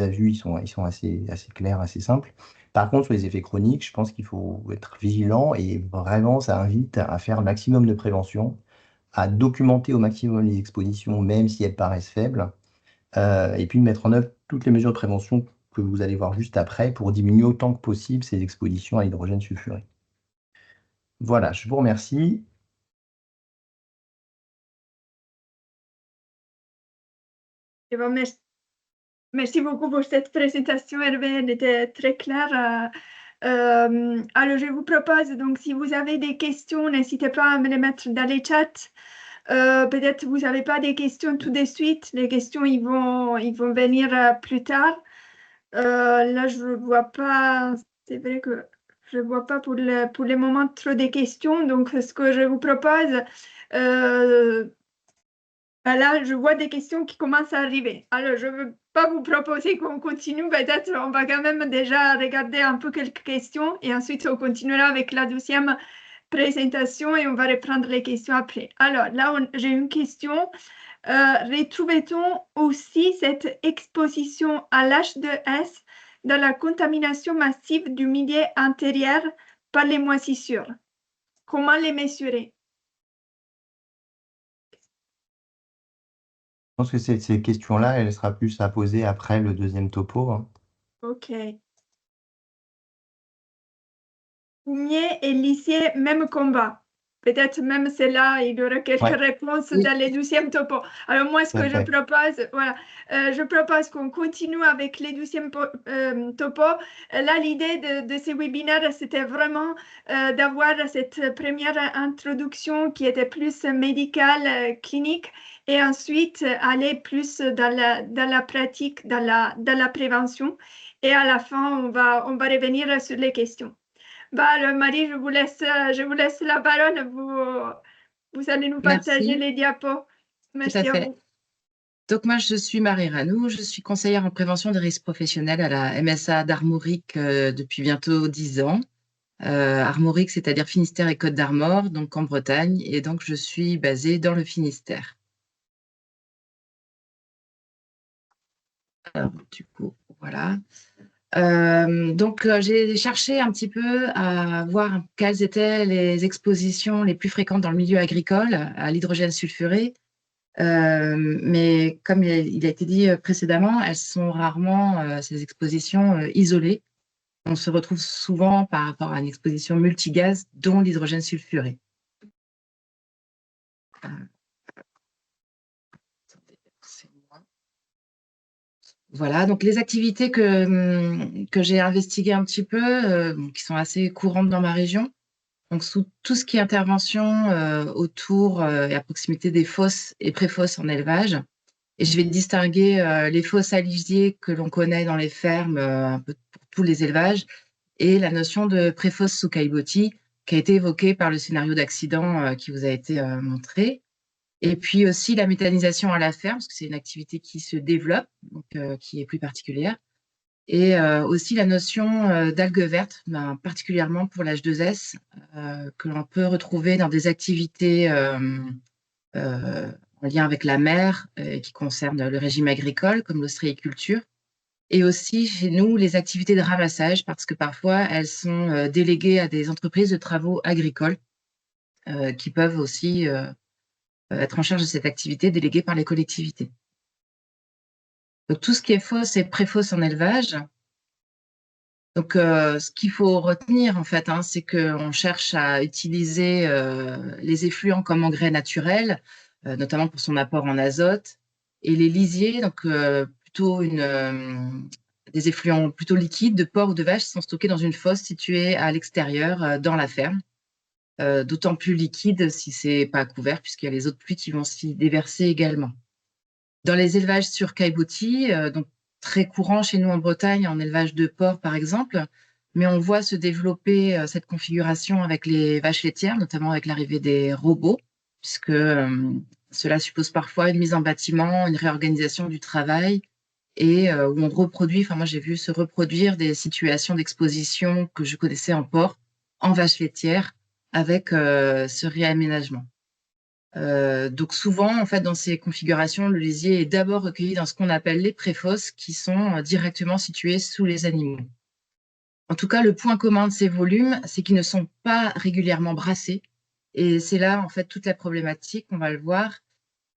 a vus, ils sont assez clairs, assez simples. Par contre, sur les effets chroniques, je pense qu'il faut être vigilant et vraiment, ça invite à faire le maximum de prévention, à documenter au maximum les expositions, même si elles paraissent faibles, et puis mettre en œuvre toutes les mesures de prévention que vous allez voir juste après pour diminuer autant que possible ces expositions à l'hydrogène sulfuré. Voilà, je vous remercie. Eh ben, merci beaucoup pour cette présentation, Hervé, elle était très claire. Alors, je vous propose, donc, si vous avez des questions, n'hésitez pas à me les mettre dans les chats. Peut-être vous n'avez pas des questions tout de suite. Les questions, ils vont venir plus tard. Là, je ne vois pas, c'est vrai que je ne vois pas pour le moment trop de questions. Donc, ce que je vous propose, là, je vois des questions qui commencent à arriver. Alors, je ne veux pas vous proposer qu'on continue. Peut-être on va quand même déjà regarder un peu quelques questions et ensuite on continuera avec la deuxième présentation et on va reprendre les questions après. Alors, là, j'ai une question. Retrouvait-on aussi cette exposition à l'H2S dans la contamination massive du milieu intérieur par les moisissures? Comment les mesurer? Je pense que ces questions-là, elle sera plus à poser après le deuxième topo, hein. Ok. Fumier et lycée, même combat. Peut-être même c'est là, il y aura quelques Ouais, réponses Oui, dans les deuxièmes topos. Alors moi, ce tout à que je fait. propose, voilà, je propose qu'on continue avec les deuxièmes topos. Là, l'idée de ces webinaires, c'était vraiment d'avoir cette première introduction qui était plus médicale, clinique, et ensuite aller plus dans la pratique, dans la prévention. Et à la fin, on va revenir sur les questions. Bah, alors, Marie, je vous laisse la parole. Vous allez nous partager merci, les diapos. tout à Merci à fait. vous. Donc moi, je suis Marie Ranou, je suis conseillère en prévention des risques professionnels à la MSA d'Armorique depuis bientôt 10 ans. Armorique, c'est-à-dire Finistère et Côte d'Armor, donc en Bretagne, et donc je suis basée dans le Finistère. Alors, du coup, voilà. Donc, j'ai cherché un petit peu à voir quelles étaient les expositions les plus fréquentes dans le milieu agricole à l'hydrogène sulfuré. Mais comme il a été dit précédemment, elles sont rarement, ces expositions, isolées. On se retrouve souvent par rapport à une exposition multigaz, dont l'hydrogène sulfuré. Voilà, donc les activités que j'ai investiguées un petit peu, qui sont assez courantes dans ma région, donc sous tout ce qui est intervention autour et à proximité des fosses et pré-fosses en élevage. Et je vais distinguer les fosses à lisier que l'on connaît dans les fermes, un peu pour tous les élevages, et la notion de pré-fosse sous caillebotis, qui a été évoquée par le scénario d'accident qui vous a été montré. Et puis aussi la méthanisation à la ferme, parce que c'est une activité qui se développe, donc qui est plus particulière. Et aussi la notion d'algues vertes, particulièrement pour l'H2S, que l'on peut retrouver dans des activités en lien avec la mer, qui concernent le régime agricole, comme l'ostréiculture. Et aussi chez nous, les activités de ramassage, parce que parfois elles sont déléguées à des entreprises de travaux agricoles, qui peuvent aussi être en charge de cette activité déléguée par les collectivités. Donc tout ce qui est fosse et pré-fosse en élevage. Donc ce qu'il faut retenir en fait, c'est qu'on cherche à utiliser les effluents comme engrais naturels, notamment pour son apport en azote, et les lisiers, donc plutôt des effluents plutôt liquides de porc ou de vache sont stockés dans une fosse située à l'extérieur dans la ferme. D'autant plus liquide si c'est pas couvert, puisqu'il y a les eaux de pluie qui vont s'y déverser également. Dans les élevages sur caillebotis, donc très courant chez nous en Bretagne, en élevage de porc par exemple, mais on voit se développer cette configuration avec les vaches laitières, notamment avec l'arrivée des robots, puisque cela suppose parfois une mise en bâtiment, une réorganisation du travail, et où on reproduit, enfin moi j'ai vu se reproduire des situations d'exposition que je connaissais en porc, en vaches laitières, avec ce réaménagement. Donc souvent, en fait, dans ces configurations, le lisier est d'abord recueilli dans ce qu'on appelle les pré-fosses, qui sont directement situées sous les animaux. En tout cas, le point commun de ces volumes, c'est qu'ils ne sont pas régulièrement brassés. Et c'est là, en fait, toute la problématique, on va le voir.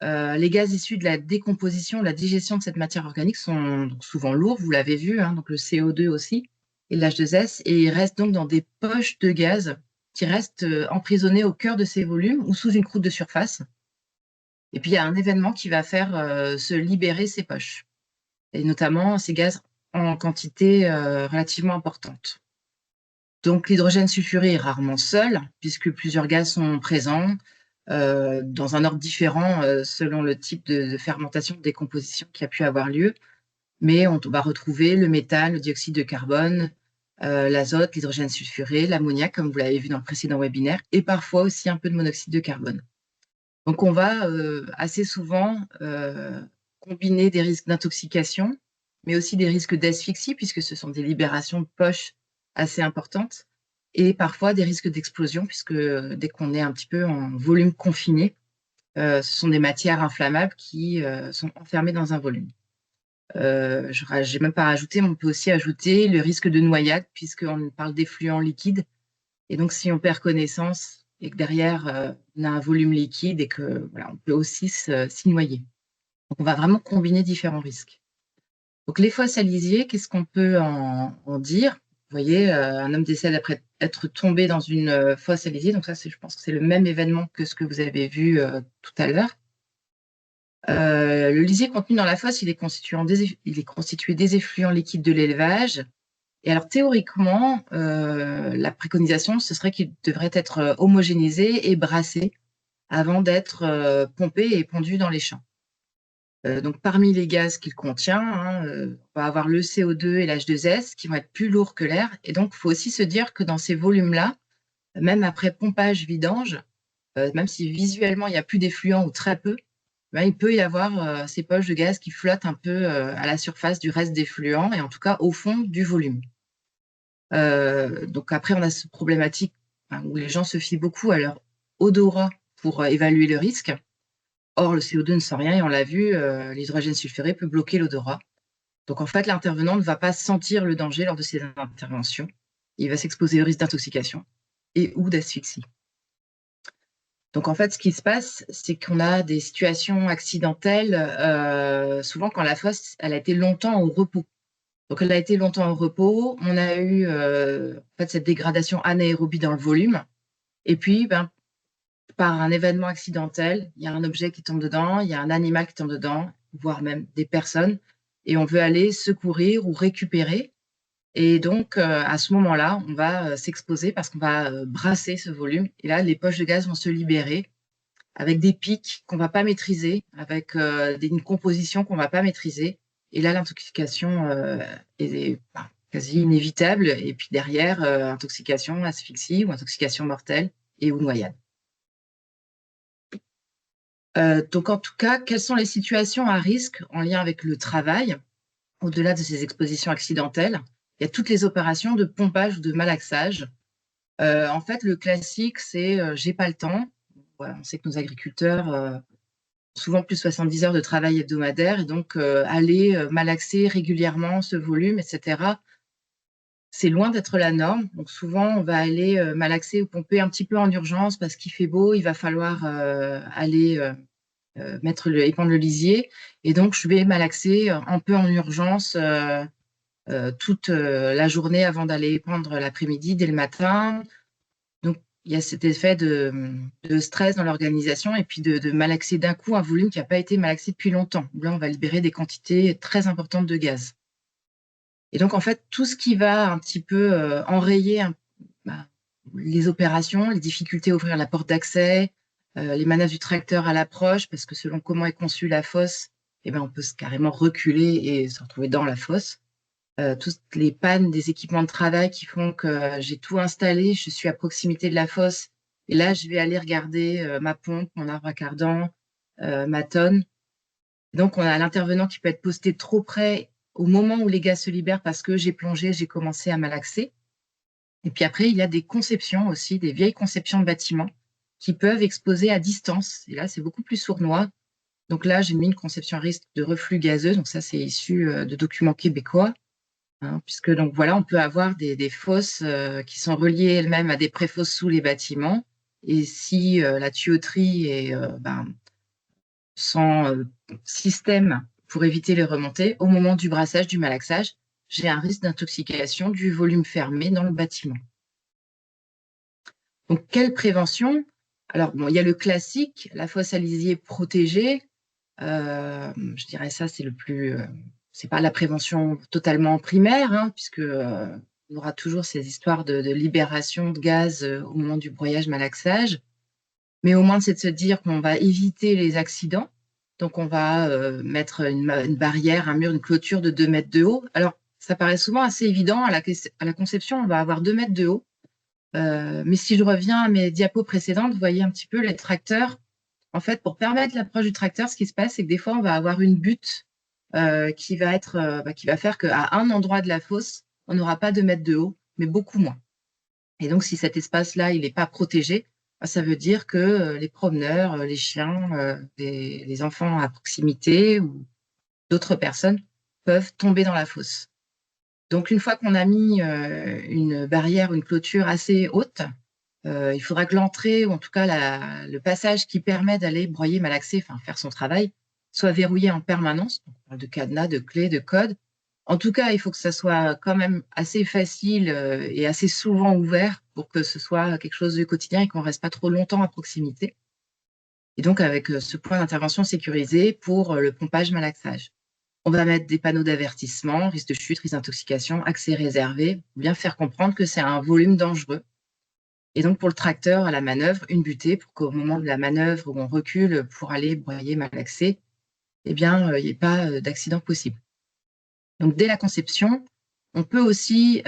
Les gaz issus de la décomposition, de la digestion de cette matière organique sont donc souvent lourds, vous l'avez vu, donc le CO2 aussi, et l'H2S, et ils restent donc dans des poches de gaz qui restent emprisonnés au cœur de ces volumes ou sous une croûte de surface. Et puis, il y a un événement qui va faire se libérer ces poches, et notamment ces gaz en quantité relativement importante. Donc, l'hydrogène sulfuré est rarement seul, puisque plusieurs gaz sont présents dans un ordre différent selon le type de fermentation, de décomposition qui a pu avoir lieu. Mais on va retrouver le méthane, le dioxyde de carbone, l'azote, l'hydrogène sulfuré, l'ammoniac, comme vous l'avez vu dans le précédent webinaire, et parfois aussi un peu de monoxyde de carbone. Donc, on va assez souvent combiner des risques d'intoxication, mais aussi des risques d'asphyxie, puisque ce sont des libérations de poches assez importantes, et parfois des risques d'explosion, puisque dès qu'on est un petit peu en volume confiné, ce sont des matières inflammables qui sont enfermées dans un volume. Je n'ai même pas rajouté, mais on peut aussi ajouter le risque de noyade, puisqu'on parle d'effluents liquides. Et donc, si on perd connaissance et que derrière, on a un volume liquide et que voilà, on peut aussi s'y noyer. Donc, on va vraiment combiner différents risques. Donc, les fosses à lisier, qu'est-ce qu'on peut en dire? Vous voyez, un homme décède après être tombé dans une fosse à lisier. Donc, ça, je pense que c'est le même événement que ce que vous avez vu tout à l'heure. Le lisier contenu dans la fosse, il est constitué des effluents liquides de l'élevage. Et alors, théoriquement, la préconisation, ce serait qu'il devrait être homogénéisé et brassé avant d'être pompé et pondu dans les champs. Donc, parmi les gaz qu'il contient, on va avoir le CO2 et l'H2S qui vont être plus lourds que l'air. Et donc, il faut aussi se dire que dans ces volumes-là, même après pompage, vidange, même si visuellement, il n'y a plus d'effluents ou très peu, il peut y avoir ces poches de gaz qui flottent un peu à la surface du reste des fluents et en tout cas au fond du volume. Donc après, on a cette problématique où les gens se fient beaucoup à leur odorat pour évaluer le risque. Or, le CO2 ne sent rien et on l'a vu, l'hydrogène sulfuré peut bloquer l'odorat. Donc en fait, l'intervenant ne va pas sentir le danger lors de ses interventions. Il va s'exposer au risque d'intoxication et ou d'asphyxie. Donc en fait, ce qui se passe, c'est qu'on a des situations accidentelles, souvent quand la fosse elle a été longtemps au repos. Donc elle a été longtemps au repos, on a eu en fait, cette dégradation anaérobie dans le volume, et puis par un événement accidentel, il y a un objet qui tombe dedans, il y a un animal qui tombe dedans, voire même des personnes, et on veut aller secourir ou récupérer. Et donc, à ce moment-là, on va s'exposer parce qu'on va brasser ce volume. Et là, les poches de gaz vont se libérer avec des pics qu'on ne va pas maîtriser, avec une composition qu'on ne va pas maîtriser. Et là, l'intoxication est quasi inévitable. Et puis derrière, intoxication, asphyxie ou intoxication mortelle et ou noyade. Donc, en tout cas, quelles sont les situations à risque en lien avec le travail, au-delà de ces expositions accidentelles? Il y a toutes les opérations de pompage ou de malaxage. En fait, le classique, c'est j'ai pas le temps. Voilà, on sait que nos agriculteurs ont souvent plus de 70 heures de travail hebdomadaire, et donc aller malaxer régulièrement ce volume, etc., c'est loin d'être la norme. Donc souvent, on va aller malaxer ou pomper un petit peu en urgence parce qu'il fait beau, il va falloir aller épandre le lisier. Et donc, je vais malaxer un peu en urgence toute la journée avant d'aller épandre l'après-midi, dès le matin. Donc, il y a cet effet de stress dans l'organisation et puis de malaxer d'un coup un volume qui n'a pas été malaxé depuis longtemps. Là, on va libérer des quantités très importantes de gaz. Et donc, en fait, tout ce qui va un petit peu enrayer les opérations, les difficultés à ouvrir la porte d'accès, les manœuvres du tracteur à l'approche, parce que selon comment est conçue la fosse, on peut carrément reculer et se retrouver dans la fosse. Toutes les pannes des équipements de travail qui font que j'ai tout installé, je suis à proximité de la fosse, et là, je vais aller regarder ma pompe, mon arbre à cardan, ma tonne. Donc, on a l'intervenant qui peut être posté trop près au moment où les gaz se libèrent parce que j'ai plongé, j'ai commencé à malaxer. Et puis après, il y a des conceptions aussi, des vieilles conceptions de bâtiments qui peuvent exposer à distance. Et là, c'est beaucoup plus sournois. Donc là, j'ai mis une conception à risque de reflux gazeux. Donc ça, c'est issu de documents québécois. Puisque donc voilà, on peut avoir des fosses qui sont reliées elles-mêmes à des préfosses sous les bâtiments. Et si la tuyauterie est sans système pour éviter les remontées, au moment du brassage, du malaxage, j'ai un risque d'intoxication du volume fermé dans le bâtiment. Donc, quelle prévention? Alors, bon, il y a le classique, la fosse à lisier protégée. Je dirais ça, c'est le plus... c'est pas la prévention totalement primaire, puisque on aura toujours ces histoires de libération de gaz au moment du broyage, malaxage. Mais au moins, c'est de se dire qu'on va éviter les accidents. Donc, on va mettre une barrière, un mur, une clôture de 2 mètres de haut. Alors, ça paraît souvent assez évident. À la conception, on va avoir 2 mètres de haut. Mais si je reviens à mes diapos précédentes, vous voyez un petit peu les tracteurs. En fait, pour permettre l'approche du tracteur, ce qui se passe, c'est que des fois, on va avoir une butte qui va faire qu'à un endroit de la fosse, on n'aura pas 2 mètres de haut, mais beaucoup moins. Et donc, si cet espace-là, il n'est pas protégé, ça veut dire que les promeneurs, les chiens, les enfants à proximité ou d'autres personnes peuvent tomber dans la fosse. Donc, une fois qu'on a mis une barrière, une clôture assez haute, il faudra que l'entrée, ou en tout cas le passage qui permet d'aller broyer, malaxer, faire son travail, soit verrouillé en permanence. On parle de cadenas, de clés, de codes. En tout cas, il faut que ça soit quand même assez facile et assez souvent ouvert pour que ce soit quelque chose de quotidien et qu'on ne reste pas trop longtemps à proximité. Et donc, avec ce point d'intervention sécurisé pour le pompage-malaxage. On va mettre des panneaux d'avertissement, risque de chute, risque d'intoxication, accès réservé, bien faire comprendre que c'est un volume dangereux. Et donc, pour le tracteur, à la manœuvre, une butée pour qu'au moment de la manœuvre où on recule pour aller broyer, malaxer, il n'y ait pas d'accident possible. Donc, dès la conception, on peut aussi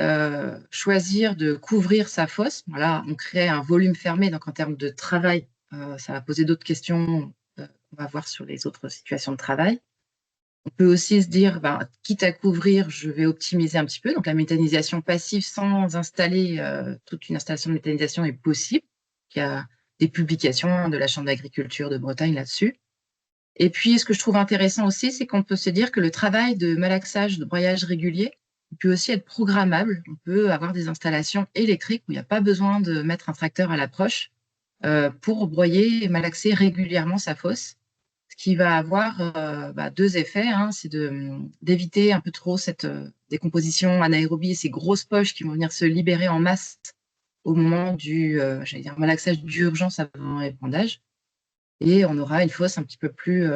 choisir de couvrir sa fosse. Voilà, on crée un volume fermé. Donc, en termes de travail, ça va poser d'autres questions qu'on va voir sur les autres situations de travail. On peut aussi se dire, quitte à couvrir, je vais optimiser un petit peu. Donc, la méthanisation passive sans installer toute une installation de méthanisation est possible. Il y a des publications de la Chambre d'agriculture de Bretagne là-dessus. Et puis, ce que je trouve intéressant aussi, c'est qu'on peut se dire que le travail de malaxage, de broyage régulier, peut aussi être programmable. On peut avoir des installations électriques où il n'y a pas besoin de mettre un tracteur à l'approche pour broyer et malaxer régulièrement sa fosse. Ce qui va avoir 2 effets, c'est d'éviter un peu trop cette décomposition anaérobie et ces grosses poches qui vont venir se libérer en masse au moment du malaxage d'urgence avant l'épandage. Et on aura une fosse un petit peu plus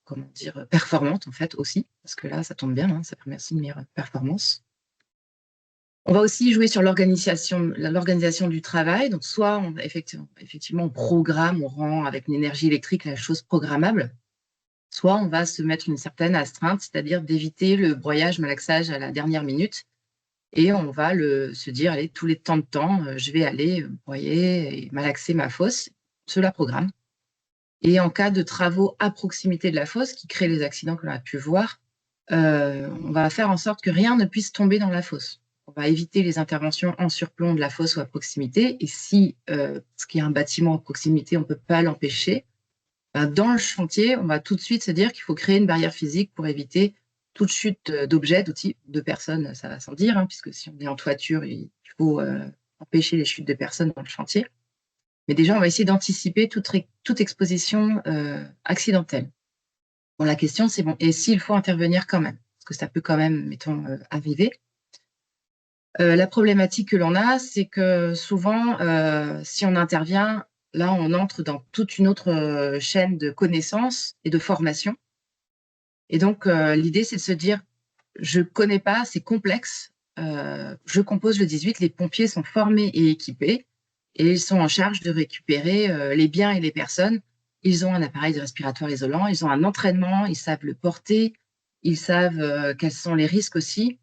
comment dire, performante en fait aussi, parce que là, ça tombe bien, hein, ça permet aussi une meilleure performance. On va aussi jouer sur l'organisation du travail. Donc, soit effectivement, on programme, on rend avec une énergie électrique la chose programmable, soit on va se mettre une certaine astreinte, c'est-à-dire d'éviter le broyage, malaxage à la dernière minute. Et on va se dire, allez, tous les temps de temps, je vais aller broyer et malaxer ma fosse. Cela programme. Et en cas de travaux à proximité de la fosse, qui créent les accidents que l'on a pu voir, on va faire en sorte que rien ne puisse tomber dans la fosse. On va éviter les interventions en surplomb de la fosse ou à proximité. Et si, parce qu'il y a un bâtiment à proximité, on ne peut pas l'empêcher, dans le chantier, on va tout de suite se dire qu'il faut créer une barrière physique pour éviter toute chute d'objets, d'outils, de personnes, ça va sans dire, hein, puisque si on est en toiture, il faut empêcher les chutes de personnes dans le chantier. Mais déjà, on va essayer d'anticiper toute exposition accidentelle. Bon, la question, c'est bon, et s'il faut intervenir quand même? Parce que ça peut quand même, mettons, arriver. La problématique que l'on a, c'est que souvent, si on intervient, là, on entre dans toute une autre chaîne de connaissances et de formation. Et donc, l'idée, c'est de se dire, je ne connais pas, c'est complexe, je compose le 18, les pompiers sont formés et équipés, et ils sont en charge de récupérer les biens et les personnes. Ils ont un appareil de respiratoire isolant, ils ont un entraînement, ils savent le porter, ils savent quels sont les risques aussi,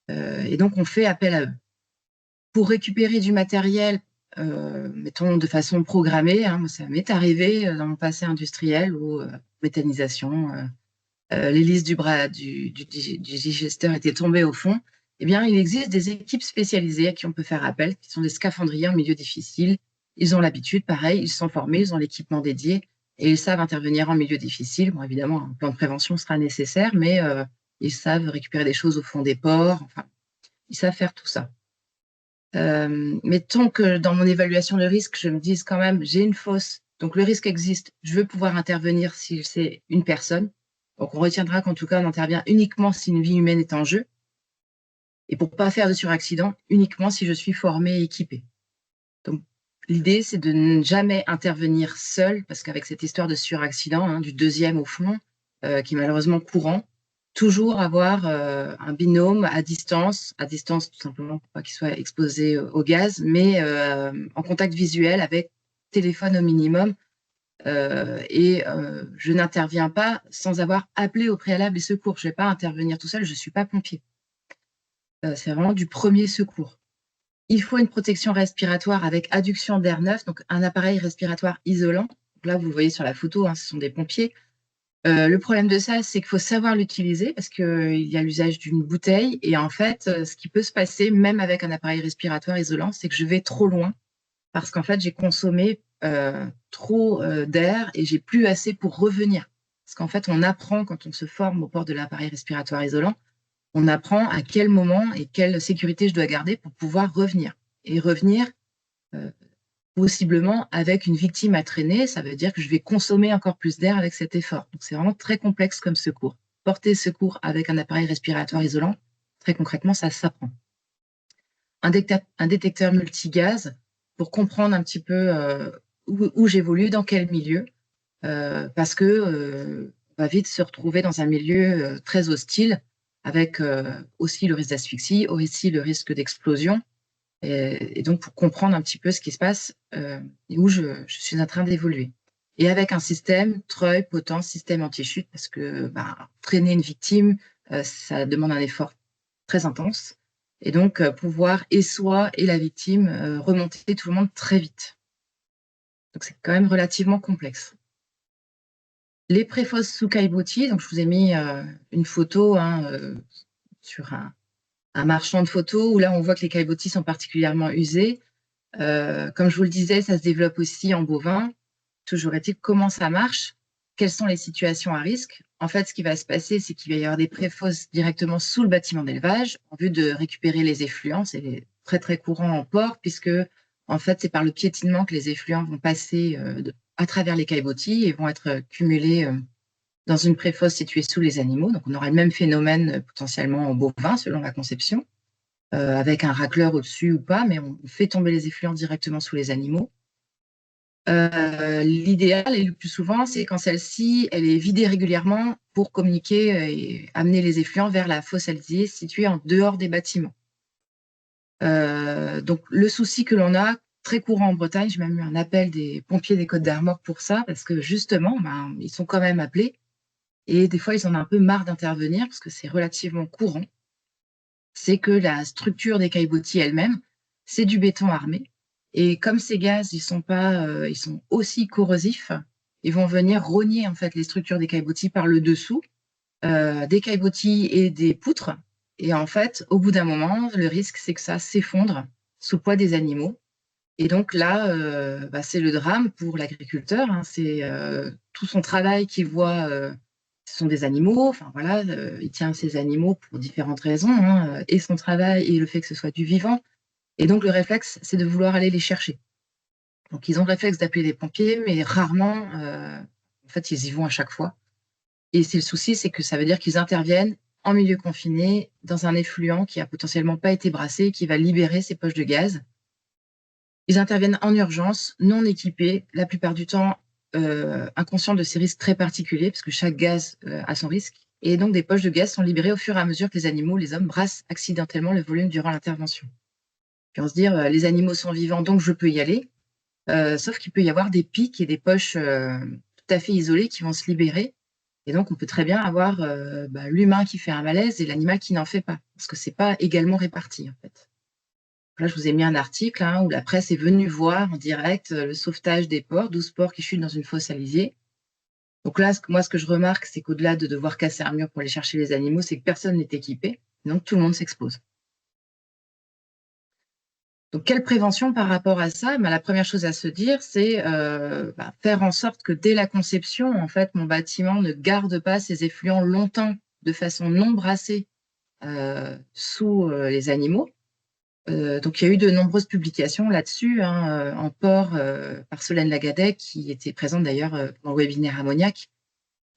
et donc on fait appel à eux. Pour récupérer du matériel, mettons de façon programmée, hein, ça m'est arrivé dans mon passé industriel ou méthanisation, l'hélice du digesteur était tombée au fond. Eh bien, il existe des équipes spécialisées à qui on peut faire appel, qui sont des scaphandriers en milieu difficile. Ils ont l'habitude, pareil, ils sont formés, ils ont l'équipement dédié et ils savent intervenir en milieu difficile. Bon, évidemment, un plan de prévention sera nécessaire, mais ils savent récupérer des choses au fond des ports. Enfin, ils savent faire tout ça. Mettons que dans mon évaluation de risque, je me dise quand même, j'ai une fosse, donc le risque existe, je veux pouvoir intervenir si c'est une personne. Donc, on retiendra qu'en tout cas, on intervient uniquement si une vie humaine est en jeu. Et pour ne pas faire de suraccident, uniquement si je suis formé et équipé. Donc, l'idée, c'est de ne jamais intervenir seul, parce qu'avec cette histoire de suraccident, hein, du deuxième au fond, qui est malheureusement courant, toujours avoir un binôme à distance tout simplement pour pas qu'il soit exposé au gaz, mais en contact visuel avec téléphone au minimum. Je n'interviens pas sans avoir appelé au préalable les secours. Je ne vais pas intervenir tout seul, je ne suis pas pompier. C'est vraiment du premier secours. Il faut une protection respiratoire avec adduction d'air neuf, donc un appareil respiratoire isolant. Donc là, vous le voyez sur la photo, hein, ce sont des pompiers. Le problème de ça, c'est qu'il faut savoir l'utiliser parce qu'il y a l'usage d'une bouteille. Et en fait, ce qui peut se passer, même avec un appareil respiratoire isolant, c'est que je vais trop loin parce qu'en fait, j'ai consommé trop d'air et j'ai plus assez pour revenir. Parce qu'en fait, on apprend quand on se forme au port de l'appareil respiratoire isolant, on apprend à quel moment et quelle sécurité je dois garder pour pouvoir revenir. Et revenir possiblement avec une victime à traîner, ça veut dire que je vais consommer encore plus d'air avec cet effort. Donc, c'est vraiment très complexe comme secours. Porter secours avec un appareil respiratoire isolant, très concrètement, ça s'apprend. Un détecteur multigaz pour comprendre un petit peu où j'évolue, dans quel milieu, parce que on va vite se retrouver dans un milieu très hostile, avec aussi le risque d'asphyxie, aussi le risque d'explosion. Et donc, pour comprendre un petit peu ce qui se passe et où je suis en train d'évoluer. Et avec un système treuil, potence, système anti-chute, parce que traîner une victime, ça demande un effort très intense. Et donc, pouvoir, et soi et la victime, remonter tout le monde très vite. Donc, c'est quand même relativement complexe. Les préfosses sous caillebotis, donc je vous ai mis une photo sur un marchand de photos où là, on voit que les caillebotis sont particulièrement usés. Comme je vous le disais, ça se développe aussi en bovin. Toujours est-il, comment ça marche? Quelles sont les situations à risque? En fait, ce qui va se passer, c'est qu'il va y avoir des préfosses directement sous le bâtiment d'élevage en vue de récupérer les effluents. C'est très, très courant en port puisque, en fait, c'est par le piétinement que les effluents vont passer à travers les caillebotis et vont être cumulés dans une préfosse située sous les animaux. Donc, on aura le même phénomène potentiellement en bovin, selon la conception, avec un racleur au-dessus ou pas, mais on fait tomber les effluents directement sous les animaux. L'idéal, et le plus souvent, c'est quand celle-ci, elle est vidée régulièrement pour communiquer et amener les effluents vers la fosse à lisier située en dehors des bâtiments. Donc, le souci que l'on a, très courant en Bretagne, j'ai même eu un appel des pompiers des Côtes d'Armor pour ça, parce que justement, ils sont quand même appelés, et des fois, ils en ont un peu marre d'intervenir, parce que c'est relativement courant. C'est que la structure des caillebotis elle-même, c'est du béton armé. Et comme ces gaz, ils sont aussi corrosifs, ils vont venir rogner en fait les structures des caillebotis par le dessous, des caillebotis et des poutres. Et en fait, au bout d'un moment, le risque, c'est que ça s'effondre sous le poids des animaux. Et donc là, c'est le drame pour l'agriculteur, hein. C'est tout son travail qu'il voit, ce sont des animaux. Enfin voilà, il tient ces animaux pour différentes raisons, hein, et son travail et le fait que ce soit du vivant. Et donc le réflexe, c'est de vouloir aller les chercher. Donc ils ont le réflexe d'appeler les pompiers, mais rarement, en fait, ils y vont à chaque fois. Et c'est le souci, c'est que ça veut dire qu'ils interviennent en milieu confiné, dans un effluent qui a potentiellement pas été brassé, qui va libérer ces poches de gaz. Ils interviennent en urgence, non équipés, la plupart du temps inconscients de ces risques très particuliers, parce que chaque gaz a son risque. Et donc, des poches de gaz sont libérées au fur et à mesure que les animaux, les hommes, brassent accidentellement le volume durant l'intervention. Puis on se dit, les animaux sont vivants, donc je peux y aller. Sauf qu'il peut y avoir des pics et des poches tout à fait isolées qui vont se libérer. Et donc, on peut très bien avoir l'humain qui fait un malaise et l'animal qui n'en fait pas, parce que c'est pas également réparti, en fait. Là, je vous ai mis un article où la presse est venue voir en direct le sauvetage des porcs, 12 porcs qui chutent dans une fosse à lisier. Donc là, ce que je remarque, c'est qu'au-delà de devoir casser un mur pour aller chercher les animaux, c'est que personne n'est équipé. Donc, tout le monde s'expose. Donc, quelle prévention par rapport à ça? La première chose à se dire, c'est faire en sorte que dès la conception, en fait, mon bâtiment ne garde pas ses effluents longtemps de façon non brassée sous les animaux. Donc, il y a eu de nombreuses publications là-dessus, en port par Solène Lagadec, qui était présente d'ailleurs dans le webinaire Ammoniac.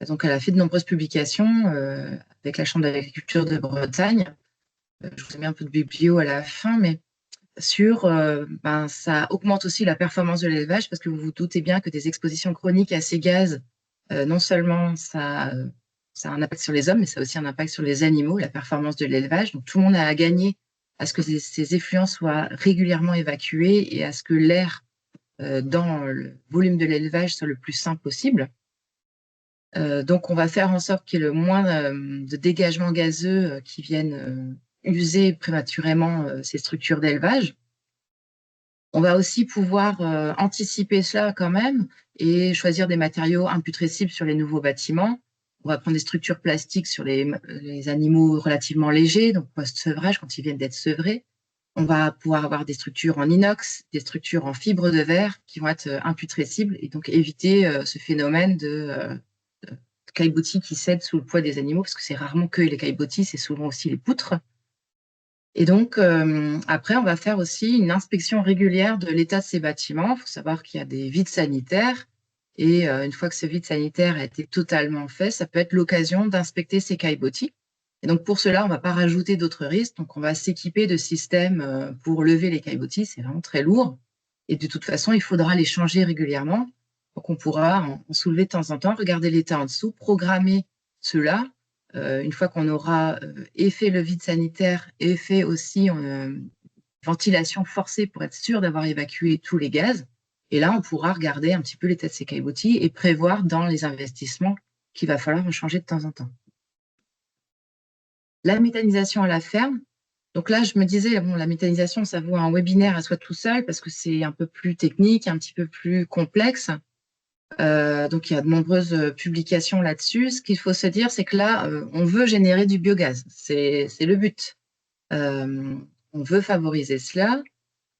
Donc, elle a fait de nombreuses publications avec la Chambre d'agriculture de Bretagne. Je vous ai mis un peu de biblio à la fin, mais ça augmente aussi la performance de l'élevage, parce que vous vous doutez bien que des expositions chroniques à ces gaz, non seulement ça a un impact sur les hommes, mais ça a aussi un impact sur les animaux, la performance de l'élevage. Donc, tout le monde a à gagner à ce que ces effluents soient régulièrement évacués et à ce que l'air dans le volume de l'élevage soit le plus sain possible. Donc, on va faire en sorte qu'il y ait le moins de dégagements gazeux qui viennent user prématurément ces structures d'élevage. On va aussi pouvoir anticiper cela quand même et choisir des matériaux imputrescibles sur les nouveaux bâtiments. On va prendre des structures plastiques sur les animaux relativement légers, donc post-sevrage, quand ils viennent d'être sevrés. On va pouvoir avoir des structures en inox, des structures en fibre de verre qui vont être imputrescibles et donc éviter ce phénomène de caillebotis qui cèdent sous le poids des animaux, parce que c'est rarement que les caillebotis, c'est souvent aussi les poutres. Et donc, après, on va faire aussi une inspection régulière de l'état de ces bâtiments. Il faut savoir qu'il y a des vides sanitaires. Et une fois que ce vide sanitaire a été totalement fait, ça peut être l'occasion d'inspecter ces caillebotis. Et donc, pour cela, on ne va pas rajouter d'autres risques. Donc, on va s'équiper de systèmes pour lever les caillebotis. C'est vraiment très lourd. Et de toute façon, il faudra les changer régulièrement. Donc, on pourra en soulever de temps en temps, regarder l'état en dessous, programmer cela. Une fois qu'on aura fait le vide sanitaire et fait aussi ventilation forcée pour être sûr d'avoir évacué tous les gaz. Et là, on pourra regarder un petit peu l'état de ces caillebotis et prévoir dans les investissements qu'il va falloir en changer de temps en temps. La méthanisation à la ferme. Donc là, je me disais, bon, la méthanisation, ça vaut un webinaire à soi tout seul parce que c'est un peu plus technique, un petit peu plus complexe. Donc, il y a de nombreuses publications là-dessus. Ce qu'il faut se dire, c'est que là, on veut générer du biogaz. C'est le but. On veut favoriser cela.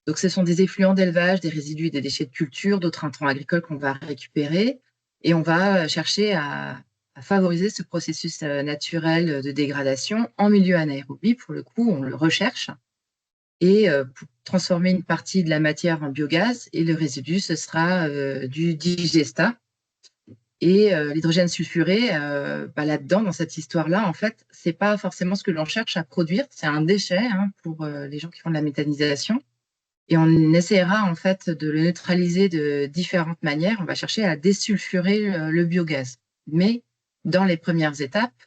Donc, ce sont des effluents d'élevage, des résidus et des déchets de culture, d'autres intrants agricoles qu'on va récupérer. Et on va chercher à favoriser ce processus naturel de dégradation en milieu anaérobie. Pour le coup, on le recherche. Et pour transformer une partie de la matière en biogaz, et le résidu, ce sera du digestat. Et l'hydrogène sulfuré, là-dedans, dans cette histoire-là, en fait, c'est pas forcément ce que l'on cherche à produire. C'est un déchet pour les gens qui font de la méthanisation. Et on essaiera en fait de le neutraliser de différentes manières. On va chercher à désulfurer le biogaz. Mais dans les premières étapes,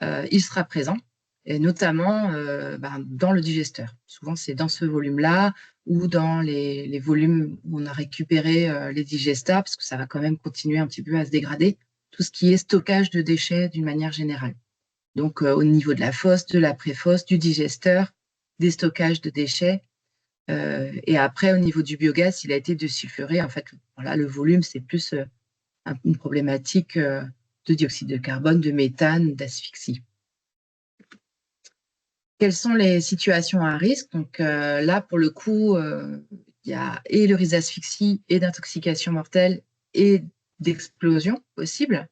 il sera présent, et notamment dans le digesteur. Souvent, c'est dans ce volume-là ou dans les volumes où on a récupéré les digestats, parce que ça va quand même continuer un petit peu à se dégrader, tout ce qui est stockage de déchets d'une manière générale. Donc, au niveau de la fosse, de l'après-fosse, du digesteur, des stockages de déchets. Et après, au niveau du biogaz, il a été désulfuré. En fait, voilà, le volume, c'est plus une problématique de dioxyde de carbone, de méthane, d'asphyxie. Quelles sont les situations à risque? Donc là, pour le coup, il y a et le risque d'asphyxie et d'intoxication mortelle et d'explosion possible,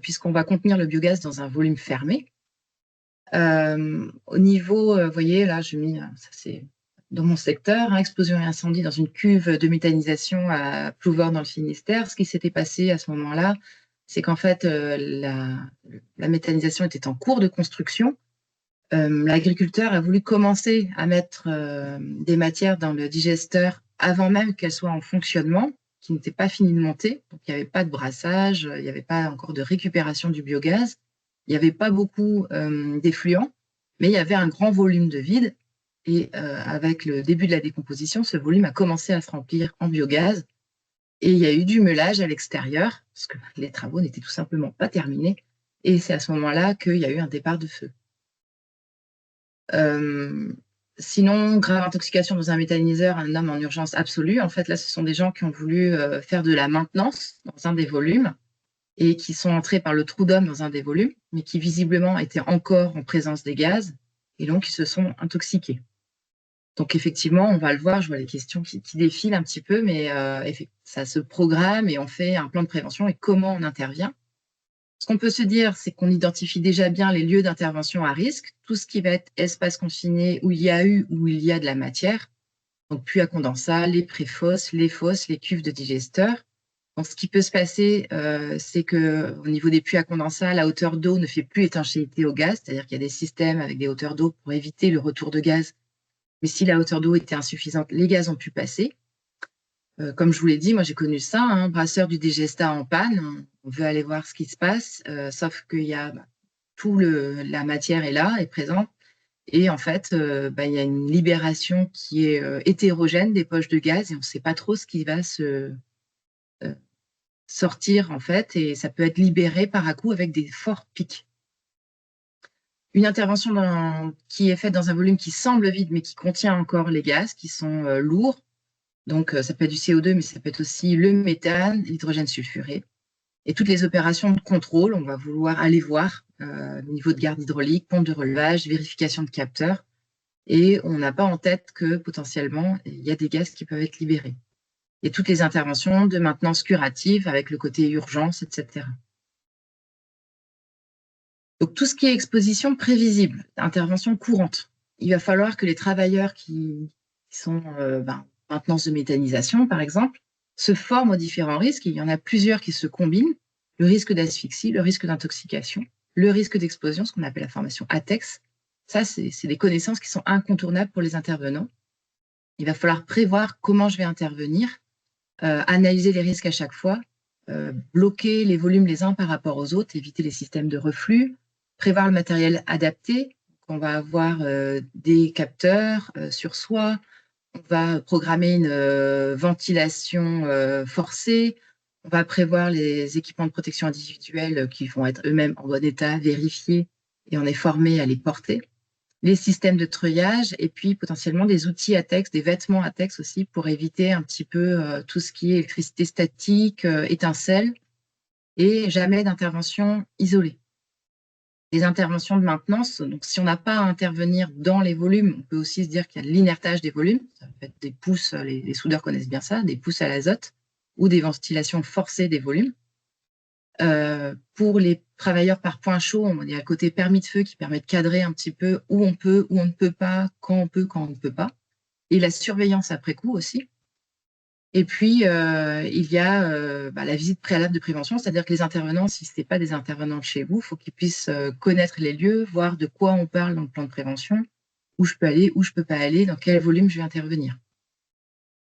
puisqu'on va contenir le biogaz dans un volume fermé. Au niveau, vous voyez, là, je mets, ça c'est dans mon secteur, explosion et incendie dans une cuve de méthanisation à Plouveur dans le Finistère. Ce qui s'était passé à ce moment-là, c'est qu'en fait, la méthanisation était en cours de construction. L'agriculteur a voulu commencer à mettre des matières dans le digesteur avant même qu'elles soient en fonctionnement, qui n'était pas fini de monter. Donc, il n'y avait pas de brassage, il n'y avait pas encore de récupération du biogaz, il n'y avait pas beaucoup d'effluents, mais il y avait un grand volume de vide. Et avec le début de la décomposition, ce volume a commencé à se remplir en biogaz. Et il y a eu du meulage à l'extérieur, parce que les travaux n'étaient tout simplement pas terminés. Et c'est à ce moment-là qu'il y a eu un départ de feu. Sinon, grave intoxication dans un méthaniseur, un homme en urgence absolue. En fait, là, ce sont des gens qui ont voulu faire de la maintenance dans un des volumes et qui sont entrés par le trou d'homme dans un des volumes, mais qui visiblement étaient encore en présence des gaz et donc ils se sont intoxiqués. Donc effectivement, on va le voir, je vois les questions qui défilent un petit peu, mais ça se programme et on fait un plan de prévention et comment on intervient. Ce qu'on peut se dire, c'est qu'on identifie déjà bien les lieux d'intervention à risque, tout ce qui va être espace confiné où il y a eu ou il y a de la matière, donc puits à condensat, les préfosses, les fosses, les cuves de digesteurs. Donc, ce qui peut se passer, c'est qu'au niveau des puits à condensat, la hauteur d'eau ne fait plus étanchéité au gaz, c'est-à-dire qu'il y a des systèmes avec des hauteurs d'eau pour éviter le retour de gaz. Mais si la hauteur d'eau était insuffisante, les gaz ont pu passer. Comme je vous l'ai dit, moi j'ai connu ça, brasseur du digestat en panne, on veut aller voir ce qui se passe, sauf qu'il y a la matière est là, est présente, et en fait, il y a une libération qui est hétérogène des poches de gaz et on ne sait pas trop ce qui va se sortir en fait, et ça peut être libéré par à coup avec des forts pics. Une intervention qui est faite dans un volume qui semble vide mais qui contient encore les gaz qui sont lourds. Donc, ça peut être du CO2, mais ça peut être aussi le méthane, l'hydrogène sulfuré. Et toutes les opérations de contrôle, on va vouloir aller voir niveau de garde hydraulique, pompe de relevage, vérification de capteurs. Et on n'a pas en tête que potentiellement, il y a des gaz qui peuvent être libérés. Et toutes les interventions de maintenance curative avec le côté urgence, etc. Donc, tout ce qui est exposition prévisible, intervention courante. Il va falloir que les travailleurs qui sont maintenance de méthanisation, par exemple, se forment aux différents risques. Il y en a plusieurs qui se combinent. Le risque d'asphyxie, le risque d'intoxication, le risque d'explosion, ce qu'on appelle la formation ATEX. Ça, c'est des connaissances qui sont incontournables pour les intervenants. Il va falloir prévoir comment je vais intervenir, analyser les risques à chaque fois, bloquer les volumes les uns par rapport aux autres, éviter les systèmes de reflux, prévoir le matériel adapté. On va avoir des capteurs sur soi, on va programmer une ventilation forcée, on va prévoir les équipements de protection individuelle qui vont être eux-mêmes en bon état, vérifiés, et on est formé à les porter. Les systèmes de treuillage et puis potentiellement des outils ATEX, des vêtements ATEX aussi pour éviter un petit peu tout ce qui est électricité statique, étincelles, et jamais d'intervention isolée. Les interventions de maintenance, donc si on n'a pas à intervenir dans les volumes, on peut aussi se dire qu'il y a de l'inertage des volumes. Ça peut être des pousses, les soudeurs connaissent bien ça, des pousses à l'azote ou des ventilations forcées des volumes. Pour les travailleurs par point chaud, il y a le côté permis de feu qui permet de cadrer un petit peu où on peut, où on ne peut pas, quand on peut, quand on ne peut pas. Et la surveillance après coup aussi. Et puis, il y a la visite préalable de prévention, c'est-à-dire que les intervenants, si ce n'est pas des intervenants de chez vous, il faut qu'ils puissent connaître les lieux, voir de quoi on parle dans le plan de prévention, où je peux aller, où je ne peux pas aller, dans quel volume je vais intervenir.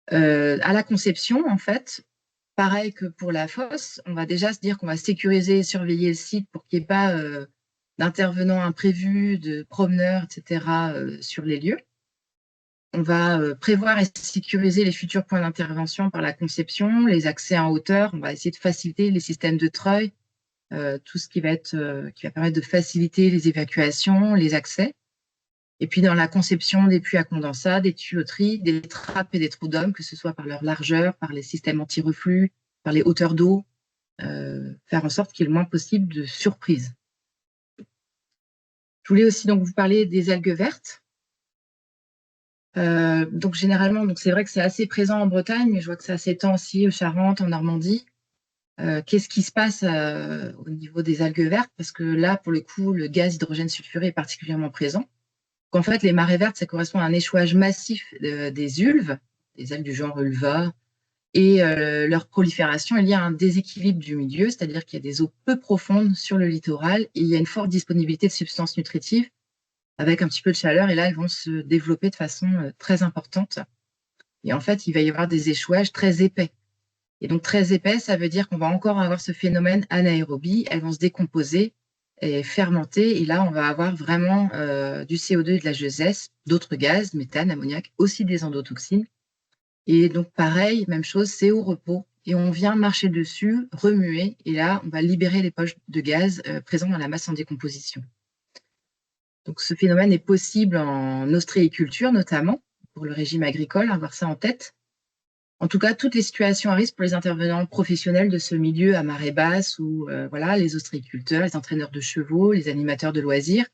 À la conception, en fait, pareil que pour la fosse, on va déjà se dire qu'on va sécuriser et surveiller le site pour qu'il n'y ait pas d'intervenants imprévus, de promeneurs, etc. sur les lieux. On va prévoir et sécuriser les futurs points d'intervention par la conception, les accès en hauteur. On va essayer de faciliter les systèmes de treuil, tout ce qui va permettre de faciliter les évacuations, les accès. Et puis dans la conception des puits à condensat, des tuyauteries, des trappes et des trous d'hommes, que ce soit par leur largeur, par les systèmes anti-reflux, par les hauteurs d'eau, faire en sorte qu'il y ait le moins possible de surprises. Je voulais aussi donc vous parler des algues vertes. Donc généralement, c'est vrai que c'est assez présent en Bretagne, mais je vois que ça s'étend aussi aux Charentes, en Normandie. Qu'est-ce qui se passe au niveau des algues vertes? Parce que là, pour le coup, le gaz hydrogène sulfuré est particulièrement présent. En fait, les marées vertes, ça correspond à un échouage massif des ulves, des algues du genre Ulva, et leur prolifération est liée à un déséquilibre du milieu, c'est-à-dire qu'il y a des eaux peu profondes sur le littoral et il y a une forte disponibilité de substances nutritives avec un petit peu de chaleur, et là, elles vont se développer de façon très importante. Et en fait, il va y avoir des échouages très épais. Et donc, très épais, ça veut dire qu'on va encore avoir ce phénomène anaérobie, elles vont se décomposer et fermenter, et là, on va avoir vraiment du CO2 et de la H2S, d'autres gaz, méthane, ammoniac, aussi des endotoxines. Et donc, pareil, même chose, c'est au repos, et on vient marcher dessus, remuer, et là, on va libérer les poches de gaz présentes dans la masse en décomposition. Donc, ce phénomène est possible en ostréiculture, notamment, pour le régime agricole, avoir ça en tête. En tout cas, toutes les situations à risque pour les intervenants professionnels de ce milieu à marée basse ou voilà, les ostréiculteurs, les entraîneurs de chevaux, les animateurs de loisirs.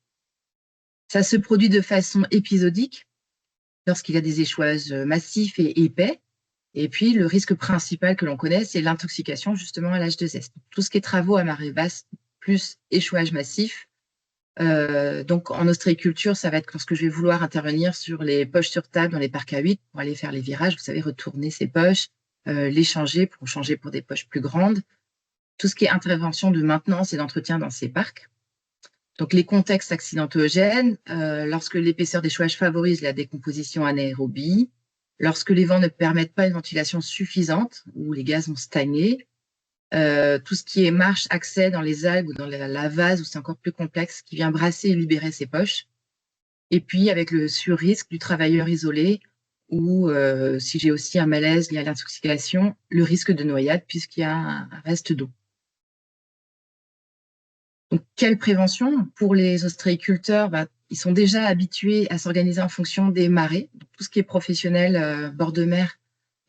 Ça se produit de façon épisodique lorsqu'il y a des échouages massifs et épais. Et puis, le risque principal que l'on connaît, c'est l'intoxication justement à l'H2S. Tout ce qui est travaux à marée basse plus échouage massif. Donc, en ostréiculture, ça va être lorsque je vais vouloir intervenir sur les poches sur table dans les parcs à 8 pour aller faire les virages, vous savez, retourner ces poches, les changer pour des poches plus grandes. Tout ce qui est intervention de maintenance et d'entretien dans ces parcs. Donc, les contextes accidentogènes, lorsque l'épaisseur d'échouage favorise la décomposition anaérobie, lorsque les vents ne permettent pas une ventilation suffisante, où les gaz vont stagner, tout ce qui est marche, accès dans les algues ou dans la vase, où c'est encore plus complexe, qui vient brasser et libérer ses poches. Et puis, avec le sur-risque du travailleur isolé, ou si j'ai aussi un malaise lié à l'intoxication, le risque de noyade, puisqu'il y a un reste d'eau. Donc, quelle prévention? Pour les ostréiculteurs, ils sont déjà habitués à s'organiser en fonction des marées. Donc, tout ce qui est professionnel, bord de mer,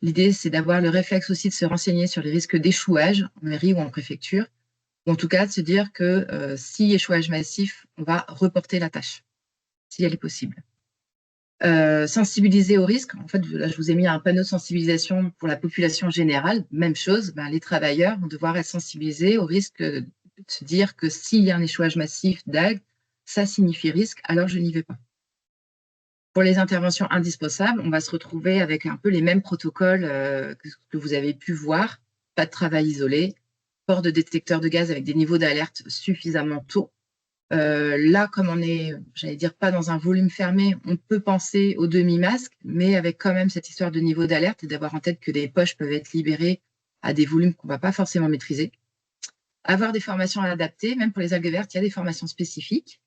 l'idée, c'est d'avoir le réflexe aussi de se renseigner sur les risques d'échouage en mairie ou en préfecture, ou en tout cas de se dire que si échouage massif, on va reporter la tâche, si elle est possible. Sensibiliser au risque. En fait, là, je vous ai mis un panneau de sensibilisation pour la population générale. Même chose, les travailleurs vont devoir être sensibilisés au risque de se dire que s'il y a un échouage massif d'algues, ça signifie risque, alors je n'y vais pas. Pour les interventions indispensables, on va se retrouver avec un peu les mêmes protocoles que vous avez pu voir. Pas de travail isolé, port de détecteur de gaz avec des niveaux d'alerte suffisamment tôt. Là, comme on est, j'allais dire, pas dans un volume fermé, on peut penser au demi-masque, mais avec quand même cette histoire de niveau d'alerte et d'avoir en tête que des poches peuvent être libérées à des volumes qu'on ne va pas forcément maîtriser. Avoir des formations adaptées, même pour les algues vertes, il y a des formations spécifiques.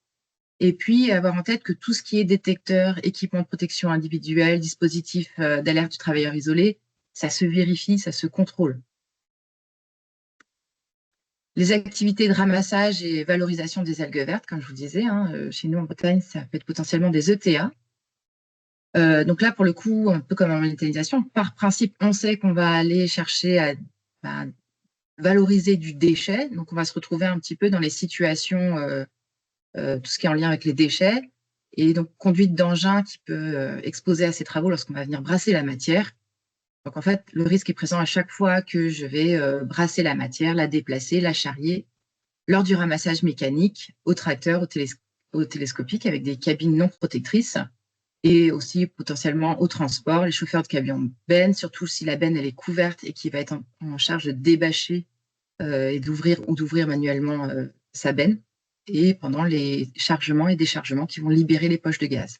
Et puis, avoir en tête que tout ce qui est détecteur, équipement de protection individuelle, dispositif d'alerte du travailleur isolé, ça se vérifie, ça se contrôle. Les activités de ramassage et valorisation des algues vertes, comme je vous disais, chez nous en Bretagne, ça peut être potentiellement des ETA. Donc là, pour le coup, un peu comme en méthanisation, par principe, on sait qu'on va aller chercher à valoriser du déchet. Donc, on va se retrouver un petit peu dans les situations, tout ce qui est en lien avec les déchets, et donc conduite d'engin qui peut exposer à ces travaux lorsqu'on va venir brasser la matière. Donc, en fait, le risque est présent à chaque fois que je vais brasser la matière, la déplacer, la charrier, lors du ramassage mécanique, au tracteur, au télescopique, avec des cabines non protectrices, et aussi potentiellement au transport, les chauffeurs de camions benne, surtout si la benne elle est couverte et qui va être en charge de débâcher et d'ouvrir ou d'ouvrir manuellement sa benne, et pendant les chargements et déchargements qui vont libérer les poches de gaz.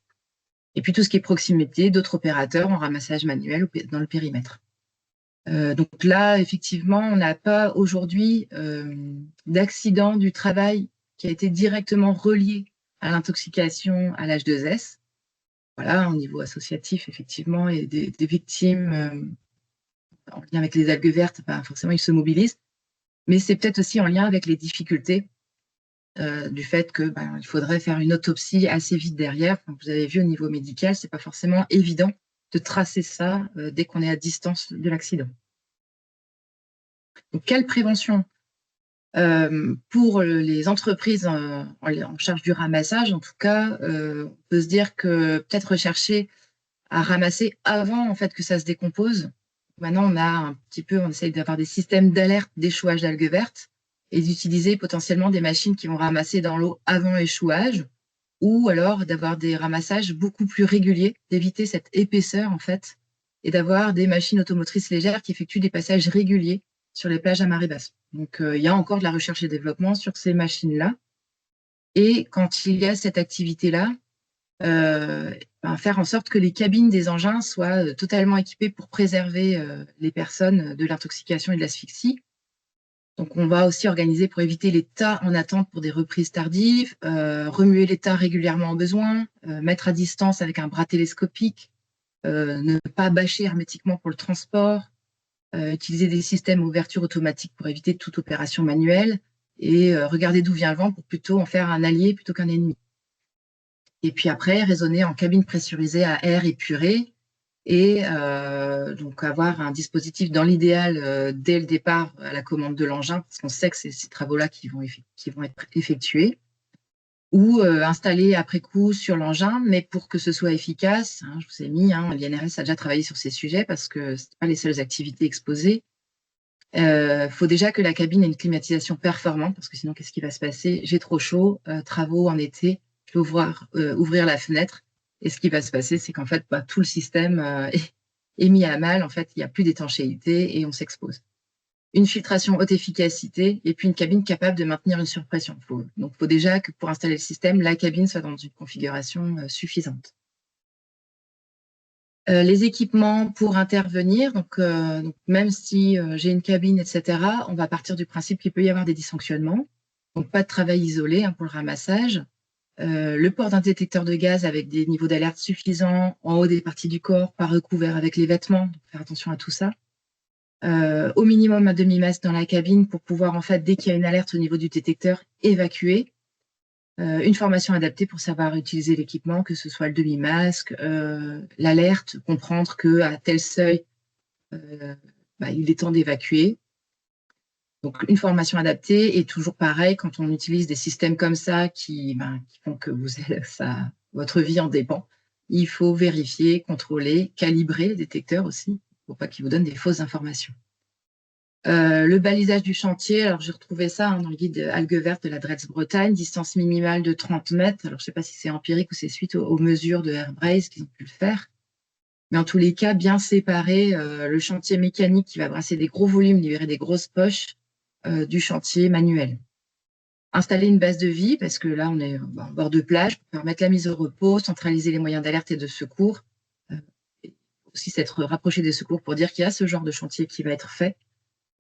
Et puis tout ce qui est proximité d'autres opérateurs en ramassage manuel dans le périmètre. Donc là, effectivement, on n'a pas aujourd'hui d'accident du travail qui a été directement relié à l'intoxication à l'H2S. Voilà, au niveau associatif, effectivement, et des victimes en lien avec les algues vertes, forcément, ils se mobilisent. Mais c'est peut-être aussi en lien avec les difficultés du fait que il faudrait faire une autopsie assez vite derrière. Comme vous avez vu au niveau médical, c'est pas forcément évident de tracer ça dès qu'on est à distance de l'accident. Donc, quelle prévention pour les entreprises en charge du ramassage? En tout cas, on peut se dire que peut-être rechercher à ramasser avant en fait que ça se décompose. Maintenant, on essaye d'avoir des systèmes d'alerte d'échouage d'algues vertes et d'utiliser potentiellement des machines qui vont ramasser dans l'eau avant échouage, ou alors d'avoir des ramassages beaucoup plus réguliers, d'éviter cette épaisseur en fait, et d'avoir des machines automotrices légères qui effectuent des passages réguliers sur les plages à marée basse. Donc, il y a encore de la recherche et développement sur ces machines-là. Et quand il y a cette activité-là, faire en sorte que les cabines des engins soient totalement équipées pour préserver les personnes de l'intoxication et de l'asphyxie. Donc, on va aussi organiser pour éviter les tas en attente pour des reprises tardives, remuer les tas régulièrement au besoin, mettre à distance avec un bras télescopique, ne pas bâcher hermétiquement pour le transport, utiliser des systèmes ouverture automatique pour éviter toute opération manuelle et regarder d'où vient le vent pour plutôt en faire un allié plutôt qu'un ennemi. Et puis après, raisonner en cabine pressurisée à air épuré et donc avoir un dispositif dans l'idéal dès le départ à la commande de l'engin, parce qu'on sait que c'est ces travaux-là qui vont être effectués, ou installés après coup sur l'engin, mais pour que ce soit efficace, je vous ai mis, l'INRS a déjà travaillé sur ces sujets parce que ce n'est pas les seules activités exposées. Faut déjà que la cabine ait une climatisation performante, parce que sinon, qu'est-ce qui va se passer? J'ai trop chaud, travaux en été, je vais ouvrir la fenêtre, et ce qui va se passer, c'est qu'en fait, tout le système est mis à mal. En fait, il n'y a plus d'étanchéité et on s'expose. Une filtration haute efficacité et puis une cabine capable de maintenir une surpression. Donc, il faut déjà que pour installer le système, la cabine soit dans une configuration suffisante. Les équipements pour intervenir, donc même si j'ai une cabine, etc., on va partir du principe qu'il peut y avoir des dysfonctionnements. Donc, pas de travail isolé pour le ramassage. Le port d'un détecteur de gaz avec des niveaux d'alerte suffisants en haut des parties du corps, pas recouvert avec les vêtements. Donc, faire attention à tout ça. Au minimum un demi-masque dans la cabine pour pouvoir, en fait, dès qu'il y a une alerte au niveau du détecteur, évacuer. Une formation adaptée pour savoir utiliser l'équipement, que ce soit le demi-masque, l'alerte, comprendre qu'à tel seuil, il est temps d'évacuer. Donc, une formation adaptée et toujours pareil, quand on utilise des systèmes comme ça qui font que votre vie en dépend, il faut vérifier, contrôler, calibrer les détecteurs aussi, pour pas qu'ils vous donnent des fausses informations. Le balisage du chantier, alors j'ai retrouvé ça dans le guide Algues vertes de la DREDS Bretagne, distance minimale de 30 mètres. Alors je ne sais pas si c'est empirique ou c'est suite aux mesures de Airbrace qu'ils ont pu le faire. Mais en tous les cas, bien séparer le chantier mécanique qui va brasser des gros volumes, libérer des grosses poches du chantier manuel. Installer une base de vie, parce que là on est en bord de plage, pour permettre la mise au repos, centraliser les moyens d'alerte et de secours. Et aussi s'être rapproché des secours pour dire qu'il y a ce genre de chantier qui va être fait.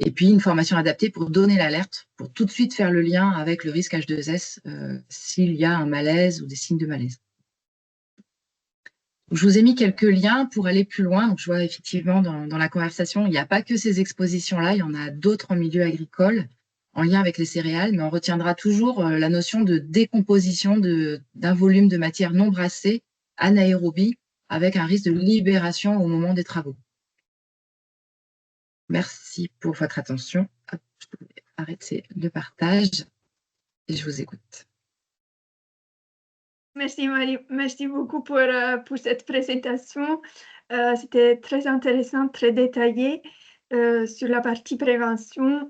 Et puis, une formation adaptée pour donner l'alerte, pour tout de suite faire le lien avec le risque H2S s'il y a un malaise ou des signes de malaise. Je vous ai mis quelques liens pour aller plus loin. Donc, je vois effectivement dans la conversation, il n'y a pas que ces expositions-là, il y en a d'autres en milieu agricole, en lien avec les céréales, mais on retiendra toujours la notion de décomposition d'un volume de matière non brassée, anaérobie, avec un risque de libération au moment des travaux. Merci pour votre attention. Hop, je peux arrêter le partage et je vous écoute. Merci Marie, merci beaucoup pour cette présentation. C'était très intéressant, très détaillé sur la partie prévention.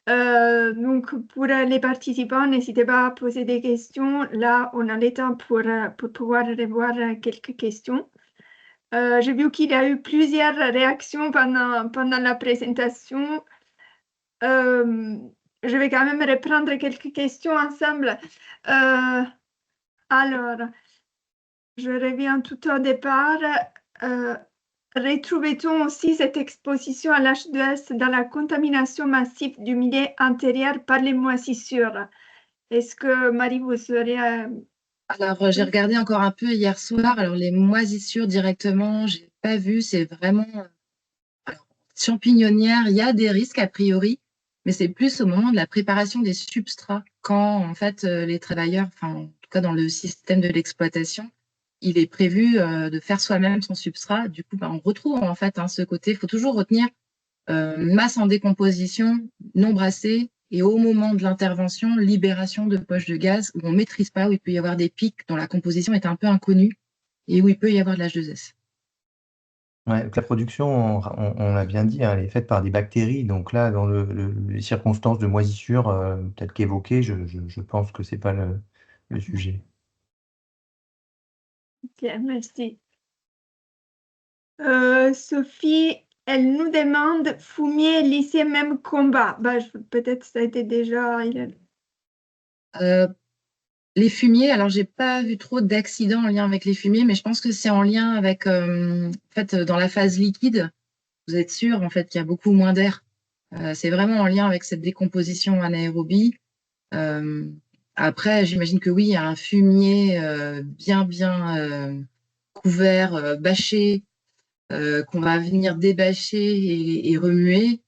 Donc pour les participants, n'hésitez pas à poser des questions. Là, on a le temps pour pouvoir revoir quelques questions. J'ai vu qu'il y a eu plusieurs réactions pendant la présentation. Je vais quand même reprendre quelques questions ensemble. Alors, Je reviens tout au départ. Euh, Retrouvait-on aussi cette exposition à l'H2S dans la contamination massive du milieu intérieur par les moisissures? Est-ce que, Marie, vous seriez... Alors, j'ai regardé encore un peu hier soir. Alors, les moisissures directement, j'ai pas vu. C'est vraiment alors, champignonnière. Il y a des risques a priori, mais c'est plus au moment de la préparation des substrats, quand en fait les travailleurs, enfin en tout cas dans le système de l'exploitation, il est prévu de faire soi-même son substrat. Du coup, on retrouve en fait ce côté. Il faut toujours retenir masse en décomposition, non brassée, et au moment de l'intervention, libération de poches de gaz où on ne maîtrise pas, où il peut y avoir des pics dont la composition est un peu inconnue et où il peut y avoir de l'H2S. Ouais, donc la production, on l'a bien dit, hein, elle est faite par des bactéries. Donc là, dans les circonstances de moisissure telles qu'évoquées, je pense que c'est pas le sujet. Ok, merci. Sophie, elle nous demande fumier, lycée, même combat. Bah, peut-être ça a été déjà... Euh, les fumiers, alors j'ai pas vu trop d'accidents en lien avec les fumiers, mais je pense que c'est en lien avec, en fait, dans la phase liquide, vous êtes sûr en fait qu'il y a beaucoup moins d'air. C'est vraiment en lien avec cette décomposition anaérobie. Euh, Après, j'imagine que oui, il y a un fumier bien couvert, bâché, qu'on va venir débâcher et remuer.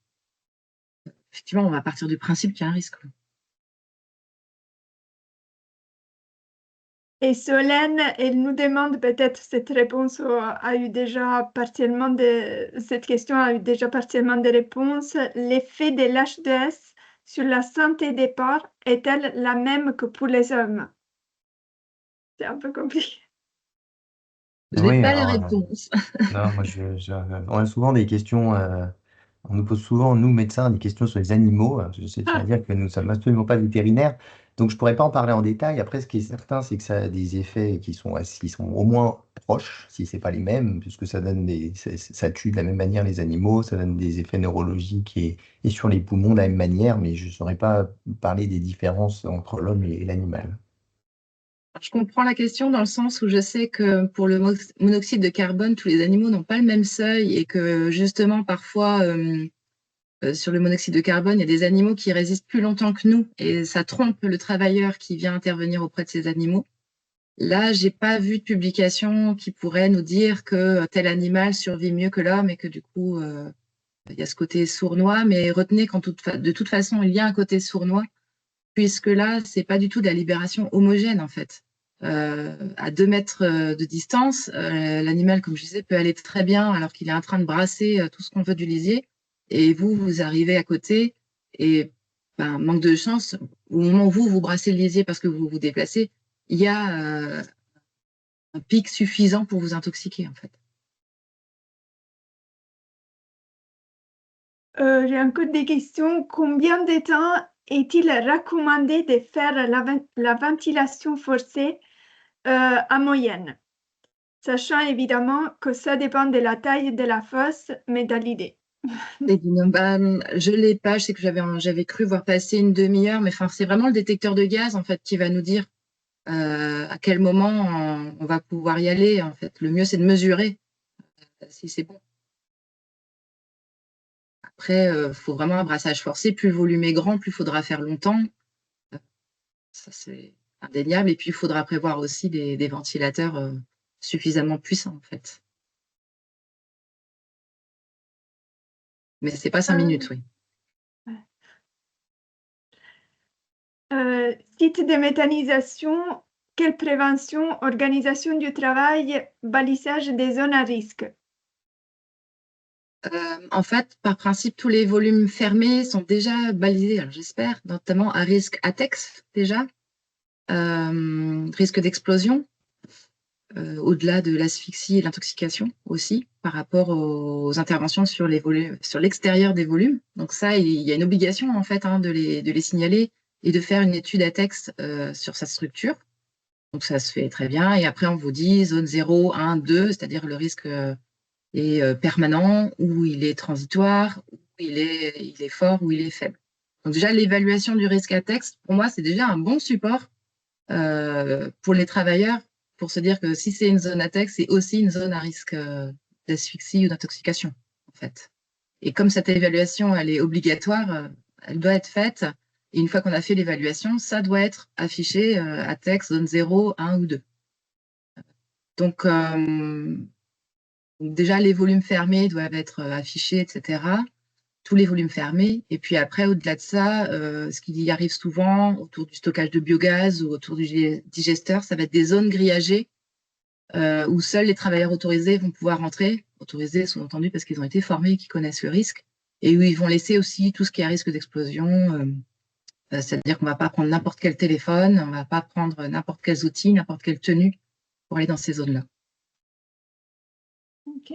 Effectivement, on va partir du principe qu'il y a un risque. Et Solène, elle nous demande peut-être cette réponse a eu déjà partiellement cette question a eu déjà partiellement des réponses. L'effet de l'H2S sur la santé des porcs est-elle la même que pour les hommes? C'est un peu compliqué. Je n'ai Oui, pas les alors, réponses. non, moi, on a souvent des questions, on nous pose souvent, nous, médecins, des questions sur les animaux. Je tiens à Ah, dire que nous ne sommes absolument pas vétérinaires, donc je ne pourrais pas en parler en détail. Après, ce qui est certain, c'est que ça a des effets qui sont au moins proches, si ce n'est pas les mêmes, puisque ça tue de la même manière les animaux, ça donne des effets neurologiques et sur les poumons de la même manière, mais je ne saurais pas parler des différences entre l'homme et l'animal. Je comprends la question dans le sens où je sais que pour le monoxyde de carbone, tous les animaux n'ont pas le même seuil et que justement, parfois, sur le monoxyde de carbone, il y a des animaux qui résistent plus longtemps que nous et ça trompe le travailleur qui vient intervenir auprès de ces animaux. Là, j'ai pas vu de publication qui pourrait nous dire que tel animal survit mieux que l'homme et que du coup, il y a ce côté sournois. Mais retenez qu'en de toute façon, il y a un côté sournois puisque là, c'est pas du tout de la libération homogène en fait. À 2 mètres de distance, l'animal, comme je disais, peut aller très bien alors qu'il est en train de brasser tout ce qu'on veut du lisier. Et vous, vous arrivez à côté et ben, manque de chance, au moment où vous brassez le lisier parce que vous vous déplacez, il y a un pic suffisant pour vous intoxiquer en fait. j'ai encore des questions. Combien de temps est-il recommandé de faire la ventilation forcée en moyenne? Sachant évidemment que ça dépend de la taille de la fosse, mais dans l'idée. Et bah, je l'ai pas, je sais que j'avais cru voir passer une demi-heure, mais enfin, c'est vraiment le détecteur de gaz en fait qui va nous dire à quel moment on va pouvoir y aller. En fait, le mieux c'est de mesurer si c'est bon. Après, faut vraiment un brassage forcé. Plus le volume est grand, plus il faudra faire longtemps. Ça c'est indéniable. Et puis il faudra prévoir aussi des ventilateurs suffisamment puissants en fait. Mais c'est pas 5 minutes, oui. Site de méthanisation, quelle prévention, organisation du travail, balisage des zones à risque? En fait, par principe, tous les volumes fermés sont déjà balisés, alors j'espère, notamment à risque ATEX déjà, risque d'explosion, au-delà de l'asphyxie et l'intoxication aussi, par rapport aux interventions sur les volumes, sur l'extérieur des volumes. Donc ça, il y a une obligation en fait de les signaler et de faire une étude ATEX sur sa structure. Donc ça se fait très bien. Et après, on vous dit zone 0, 1, 2, c'est-à-dire le risque est permanent, ou il est transitoire, ou il est fort, ou il est faible. Donc déjà, l'évaluation du risque ATEX, pour moi, c'est déjà un bon support pour les travailleurs pour se dire que si c'est une zone à texte, c'est aussi une zone à risque d'asphyxie ou d'intoxication, en fait. Et comme cette évaluation, elle est obligatoire, elle doit être faite. Et une fois qu'on a fait l'évaluation, ça doit être affiché à texte zone 0, 1 ou 2. Donc, déjà, les volumes fermés doivent être affichés, etc. Tous les volumes fermés. Et puis après, au-delà de ça, ce qui y arrive souvent autour du stockage de biogaz ou autour du digesteur, ça va être des zones grillagées où seuls les travailleurs autorisés vont pouvoir rentrer. Autorisés, sous-entendu, parce qu'ils ont été formés et qu'ils connaissent le risque. Et où ils vont laisser aussi tout ce qui est à risque d'explosion. C'est-à-dire qu'on ne va pas prendre n'importe quel téléphone, on ne va pas prendre n'importe quels outils, n'importe quelle tenue pour aller dans ces zones-là. Ok.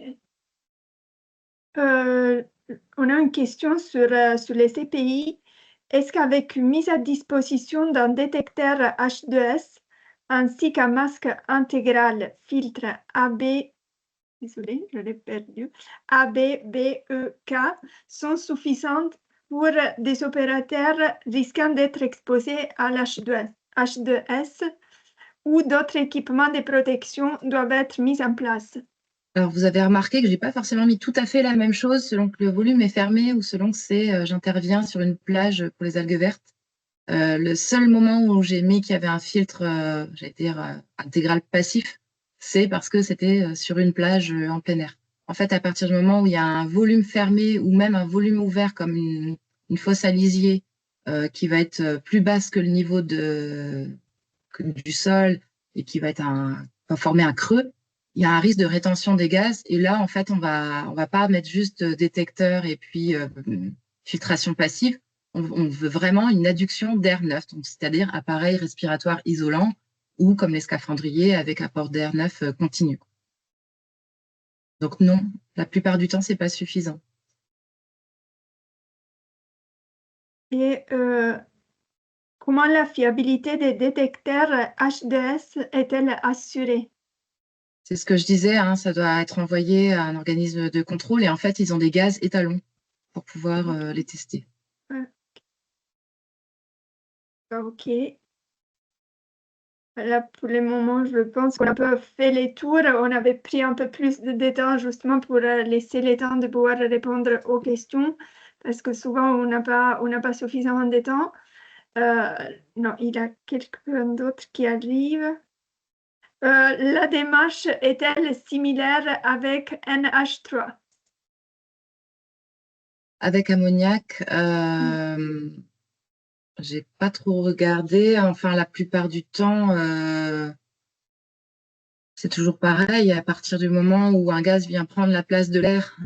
On a une question sur les CPI. Est-ce qu'avec une mise à disposition d'un détecteur H2S ainsi qu'un masque intégral filtre AB, désolé, je l'ai perdu, ABBEK sont suffisantes pour des opérateurs risquant d'être exposés à l'H2S ou d'autres équipements de protection doivent être mis en place? Alors, vous avez remarqué que je n'ai pas forcément mis tout à fait la même chose selon que le volume est fermé ou selon que j'interviens sur une plage pour les algues vertes. Le seul moment où j'ai mis qu'il y avait un filtre, j'allais dire, intégral passif, c'est parce que c'était sur une plage en plein air. En fait, à partir du moment où il y a un volume fermé ou même un volume ouvert comme une fosse à lisier qui va être plus basse que le niveau du sol et qui va former un creux, il y a un risque de rétention des gaz. Et là, en fait, on va pas mettre juste détecteur et puis filtration passive. On veut vraiment une adduction d'air neuf, c'est-à-dire appareil respiratoire isolant ou comme les scaphandriers avec apport d'air neuf continu. Donc non, la plupart du temps, c'est pas suffisant. Et comment la fiabilité des détecteurs H2S est-elle assurée? C'est ce que je disais, hein, ça doit être envoyé à un organisme de contrôle et en fait, ils ont des gaz étalons pour pouvoir les tester. Ok. Là, pour le moment, je pense qu'on a un peu fait les tours. On avait pris un peu plus de temps justement pour laisser le temps de pouvoir répondre aux questions parce que souvent, on n'a pas suffisamment de temps. Non, il y a quelqu'un d'autre qui arrive. La démarche est-elle similaire avec NH3? Avec ammoniac, j'ai pas trop regardé. Enfin, la plupart du temps, c'est toujours pareil. À partir du moment où un gaz vient prendre la place de l'air,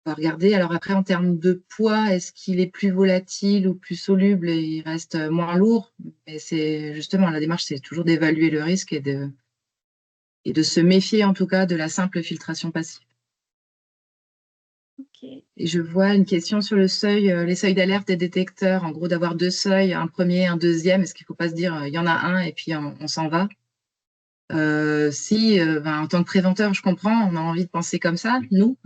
on va regarder. Alors après, en termes de poids, est-ce qu'il est plus volatile ou plus soluble et il reste moins lourd? Mais c'est justement la démarche, c'est toujours d'évaluer le risque et de se méfier en tout cas de la simple filtration passive. Okay. Et je vois une question sur le seuil, les seuils d'alerte des détecteurs, en gros d'avoir deux seuils, un premier, un deuxième. Est-ce qu'il ne faut pas se dire il y en a un et puis on s'en va? En tant que préventeur, je comprends, on a envie de penser comme ça, nous.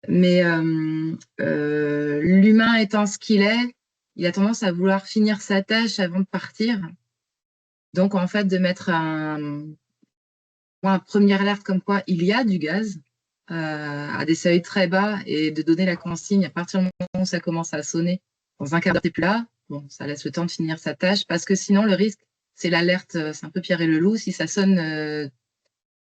Mais l'humain étant ce qu'il est, il a tendance à vouloir finir sa tâche avant de partir. Donc, en fait, de mettre un première alerte comme quoi il y a du gaz à des seuils très bas et de donner la consigne à partir du moment où ça commence à sonner. Dans un quart d'heure, t'es plus là. Bon, ça laisse le temps de finir sa tâche parce que sinon, le risque, c'est l'alerte, c'est un peu Pierre et le loup. Si ça sonne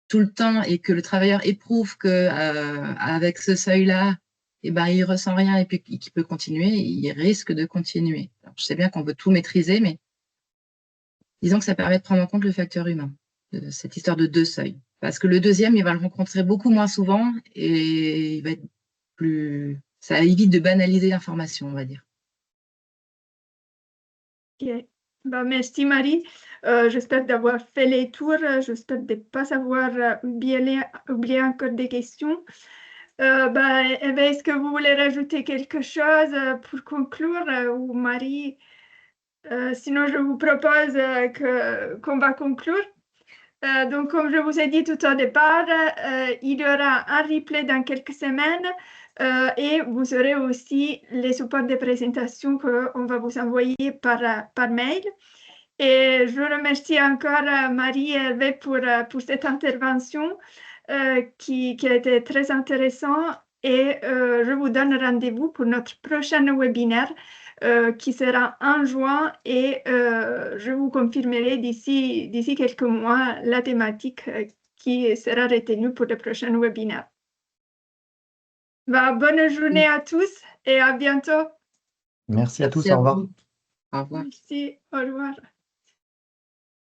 tout le temps et que le travailleur éprouve que avec ce seuil-là, il ressent rien et puis qu'il peut continuer, il risque de continuer. Alors, je sais bien qu'on veut tout maîtriser, mais disons que ça permet de prendre en compte le facteur humain, cette histoire de deux seuils. Parce que le deuxième, il va le rencontrer beaucoup moins souvent et il va être plus. Ça évite de banaliser l'information, on va dire. Ok. Merci Marie. J'espère d'avoir fait les tours. J'espère de ne pas avoir oublié encore des questions. Est-ce que vous voulez rajouter quelque chose pour conclure ou Marie? Sinon, je vous propose qu'on va conclure. Donc, comme je vous ai dit tout au départ, il y aura un replay dans quelques semaines et vous aurez aussi les supports de présentation qu'on va vous envoyer par mail. Et je remercie encore Marie et Hervé pour cette intervention qui a été très intéressante. Et je vous donne rendez-vous pour notre prochain webinaire qui sera en juin et je vous confirmerai d'ici quelques mois la thématique qui sera retenue pour le prochain webinaire. Bonne journée à tous et à bientôt. Merci à tous, Merci au revoir. vous. Au revoir. Merci, au revoir.